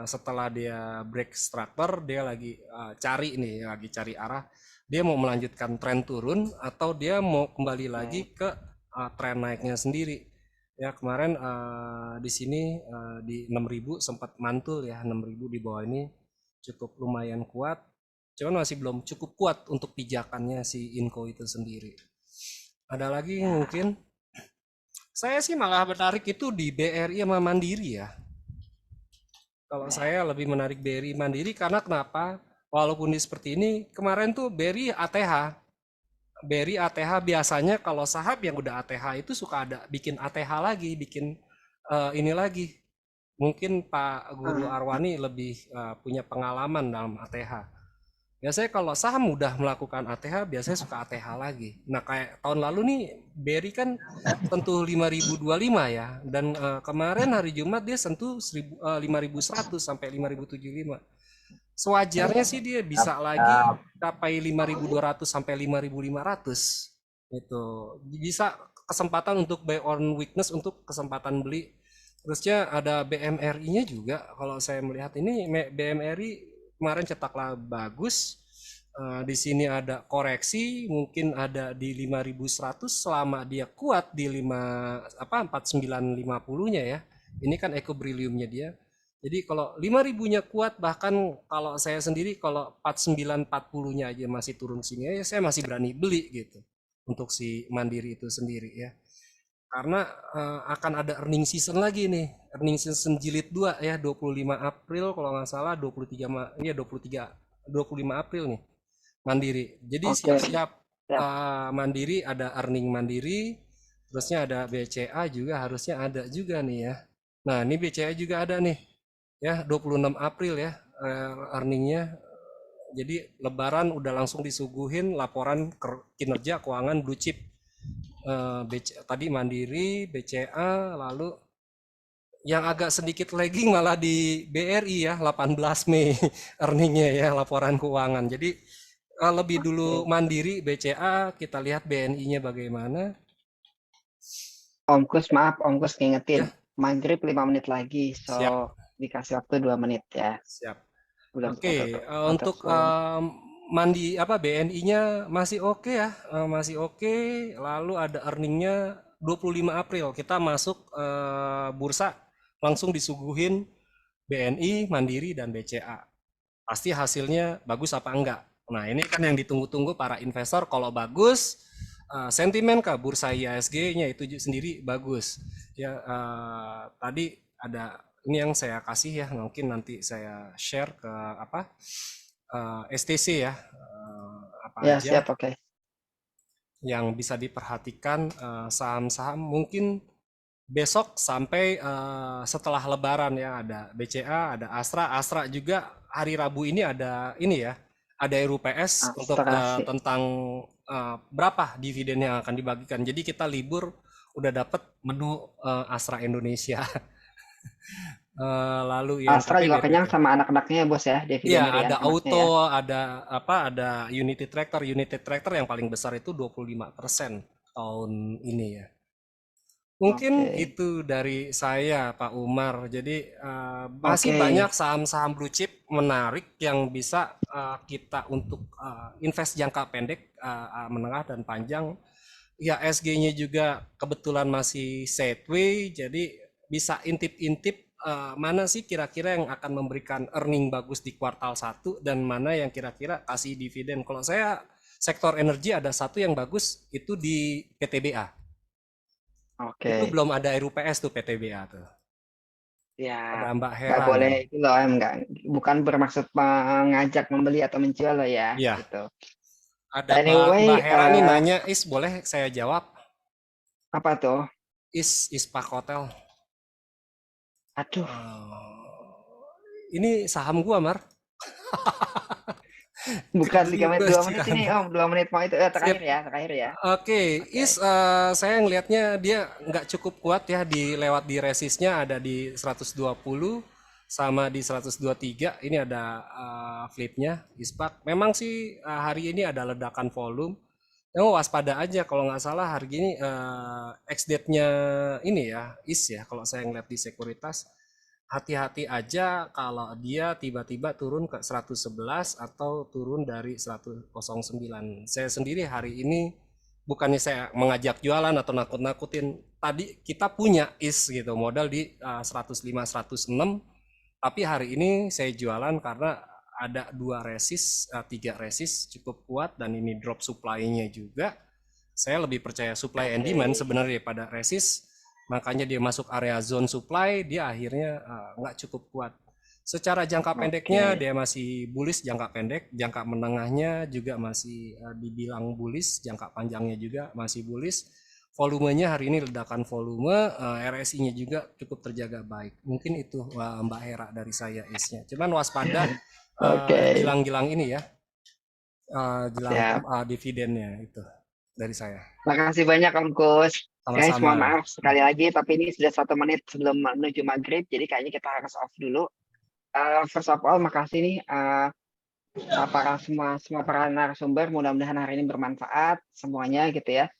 setelah dia break structure dia lagi lagi cari arah. Dia mau melanjutkan tren turun atau dia mau kembali lagi ke tren naiknya sendiri. Ya kemarin di sini di 6.000 sempat mantul ya, 6.000 di bawah ini cukup lumayan kuat. Cuman masih belum cukup kuat untuk pijakannya si Inco itu sendiri. Ada lagi mungkin? Saya sih malah menarik itu di BRI sama Mandiri ya. Kalau saya lebih menarik BRI Mandiri karena kenapa? Walaupun di seperti ini, kemarin tuh BRI ATH. BRI ATH biasanya kalau saham yang udah ATH itu suka ada bikin ATH lagi, bikin ini lagi. Mungkin Pak Guru Arwani lebih punya pengalaman dalam ATH. Biasanya kalau saham udah melakukan ATH, biasanya suka ATH lagi. Nah kayak tahun lalu nih, BRI kan sentuh 5.025 ya. Dan kemarin hari Jumat dia sentuh 5.100 sampai 5.075. Sewajarnya sih dia bisa lagi capai 5.200 sampai 5.500. Itu bisa kesempatan untuk buy on weakness, untuk kesempatan beli. Terusnya ada BMRI-nya juga. Kalau saya melihat ini BMRI kemarin cetaklah bagus. Di sini ada koreksi, mungkin ada di 5.100 selama dia kuat di 4950-nya ya. Ini kan equilibrium-nya dia. Jadi kalau 5.000-nya kuat, bahkan kalau saya sendiri kalau 4940-nya aja masih turun sini ya saya masih berani beli gitu. Untuk si Mandiri itu sendiri ya. Karena akan ada earning season lagi nih, earning season jilid 2 ya, 25 April kalau nggak salah, 25 April nih Mandiri. Jadi siap-siap Mandiri, ada earning Mandiri, terusnya ada BCA juga harusnya ada juga nih ya. Nah ini BCA juga ada nih ya, 26 April ya earningnya. Jadi lebaran udah langsung disuguhin laporan kinerja keuangan blue chip. Tadi Mandiri, BCA, lalu yang agak sedikit lagging malah di BRI ya, 18 Mei earningnya ya, laporan keuangan. Jadi lebih dulu Mandiri, BCA, kita lihat BNI-nya bagaimana. Om Kus, maaf Om Kus ngingetin. Ya. Maghrib 5 menit lagi, so Siap. dikasih waktu 2 menit ya. Siap. Belum Oke, kita tutup. untuk mandi BNI-nya masih oke ya, masih oke. Lalu ada earningnya 25 April kita masuk bursa langsung disuguhin BNI, Mandiri dan BCA. Pasti hasilnya bagus apa enggak. Nah ini kan yang ditunggu-tunggu para investor. Kalau bagus, sentimen ke bursa IHSG-nya itu sendiri bagus. Ya tadi ada ini yang saya kasih ya, mungkin nanti saya share ke STC ya, apa Ya, aja siap, oke. yang bisa diperhatikan saham-saham mungkin besok sampai setelah Lebaran ya, ada BCA, ada Astra juga hari Rabu ini ada ini ya, ada RUPS untuk Astra sih. tentang berapa dividen yang akan dibagikan. Jadi kita libur udah dapat menu Astra Indonesia. Lalu Astra INKP juga kenyang BPT. sama anak-anaknya ya, Bos ya, Iya, dividen dari ada anak-anaknya auto, ya. ada Unity Tractor. Unity Tractor yang paling besar itu 25% tahun ini ya. Mungkin Oke. itu dari saya, Pak Umar. Jadi masih Oke. banyak saham-saham blue chip menarik yang bisa kita untuk invest jangka pendek, menengah dan panjang. Ya SG-nya juga kebetulan masih sideways, jadi bisa intip-intip mana sih kira-kira yang akan memberikan earning bagus di kuartal 1 dan mana yang kira-kira kasih dividen. Kalau saya sektor energi ada satu yang bagus itu di PTBA. Oke. Itu belum ada RUPS tuh PTBA tuh. Ya, Ada Mbak nggak Hera boleh nih. itu loh, bukan bermaksud mengajak membeli atau menjual loh ya, Iya. gitu. Ada Anyway, Mbak Hera nih nanya, boleh saya jawab? apa tuh? Ispark Hotel. Aduh, ini saham gua, Mar. bukan 3 menit, 2 menit Siap. ini Om, 2 menit mau itu terakhir ya. Oke, saya ngelihatnya dia nggak cukup kuat ya lewat di resistnya ada di 120 sama di 123. Ini ada flipnya Ispark. Memang sih hari ini ada ledakan volume. Waspada aja kalau nggak salah hari ini ex-date-nya ini ya, kalau saya ngeliat di sekuritas. Hati-hati aja kalau dia tiba-tiba turun ke 111 atau turun dari 109. Saya sendiri hari ini bukannya saya mengajak jualan atau nakut-nakutin. Tadi kita punya gitu modal di 105 106, tapi hari ini saya jualan karena ada 3 resist cukup kuat dan ini drop supply-nya juga. Saya lebih percaya supply and demand sebenarnya pada resist. Makanya dia masuk area zone supply, dia akhirnya nggak cukup kuat. Secara jangka pendeknya dia masih bullish jangka pendek, jangka menengahnya juga masih dibilang bullish, jangka panjangnya juga masih bullish. Volumenya hari ini ledakan volume, RSI-nya juga cukup terjaga baik. Mungkin itu Mbak Hera dari saya isnya. Cuman waspada gilang-gilang ini ya, gilang dividennya itu dari saya. Makasih banyak Om Kus. Guys, mohon Sama-sama. maaf sekali lagi, tapi ini sudah 1 menit sebelum menuju maghrib, jadi kayaknya kita harus off dulu. First of all, makasih nih para semua para narasumber. Mudah-mudahan hari ini bermanfaat semuanya gitu ya.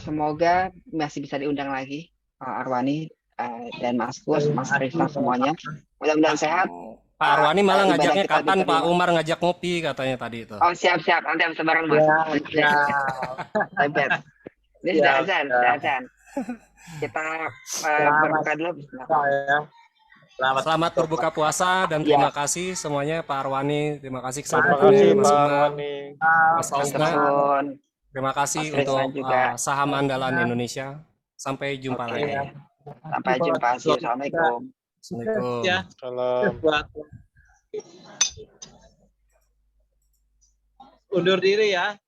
Semoga masih bisa diundang lagi Arwani dan Mas Kus, Mas Rista semuanya. Mudah-mudahan sehat. Pak Arwani malah ngajaknya kita kapan diterima. Pak Umar ngajak ngopi katanya tadi itu. Oh siap, nanti habis lebaran Mas. Hebat. Ini sudah azan. Kita berbuka dulu. Selamat berbuka puasa dan terima kasih semuanya Pak Arwani, terima kasih Terima kesempatannya kasih Mas Pak Umar, Arwani. Mas Krisna. Terima kasih Mas Krisna untuk juga. saham andalan Indonesia. Sampai jumpa lagi. Sampai jumpa. Assalamualaikum. Assalamualaikum. Ya. Salam. Undur diri ya.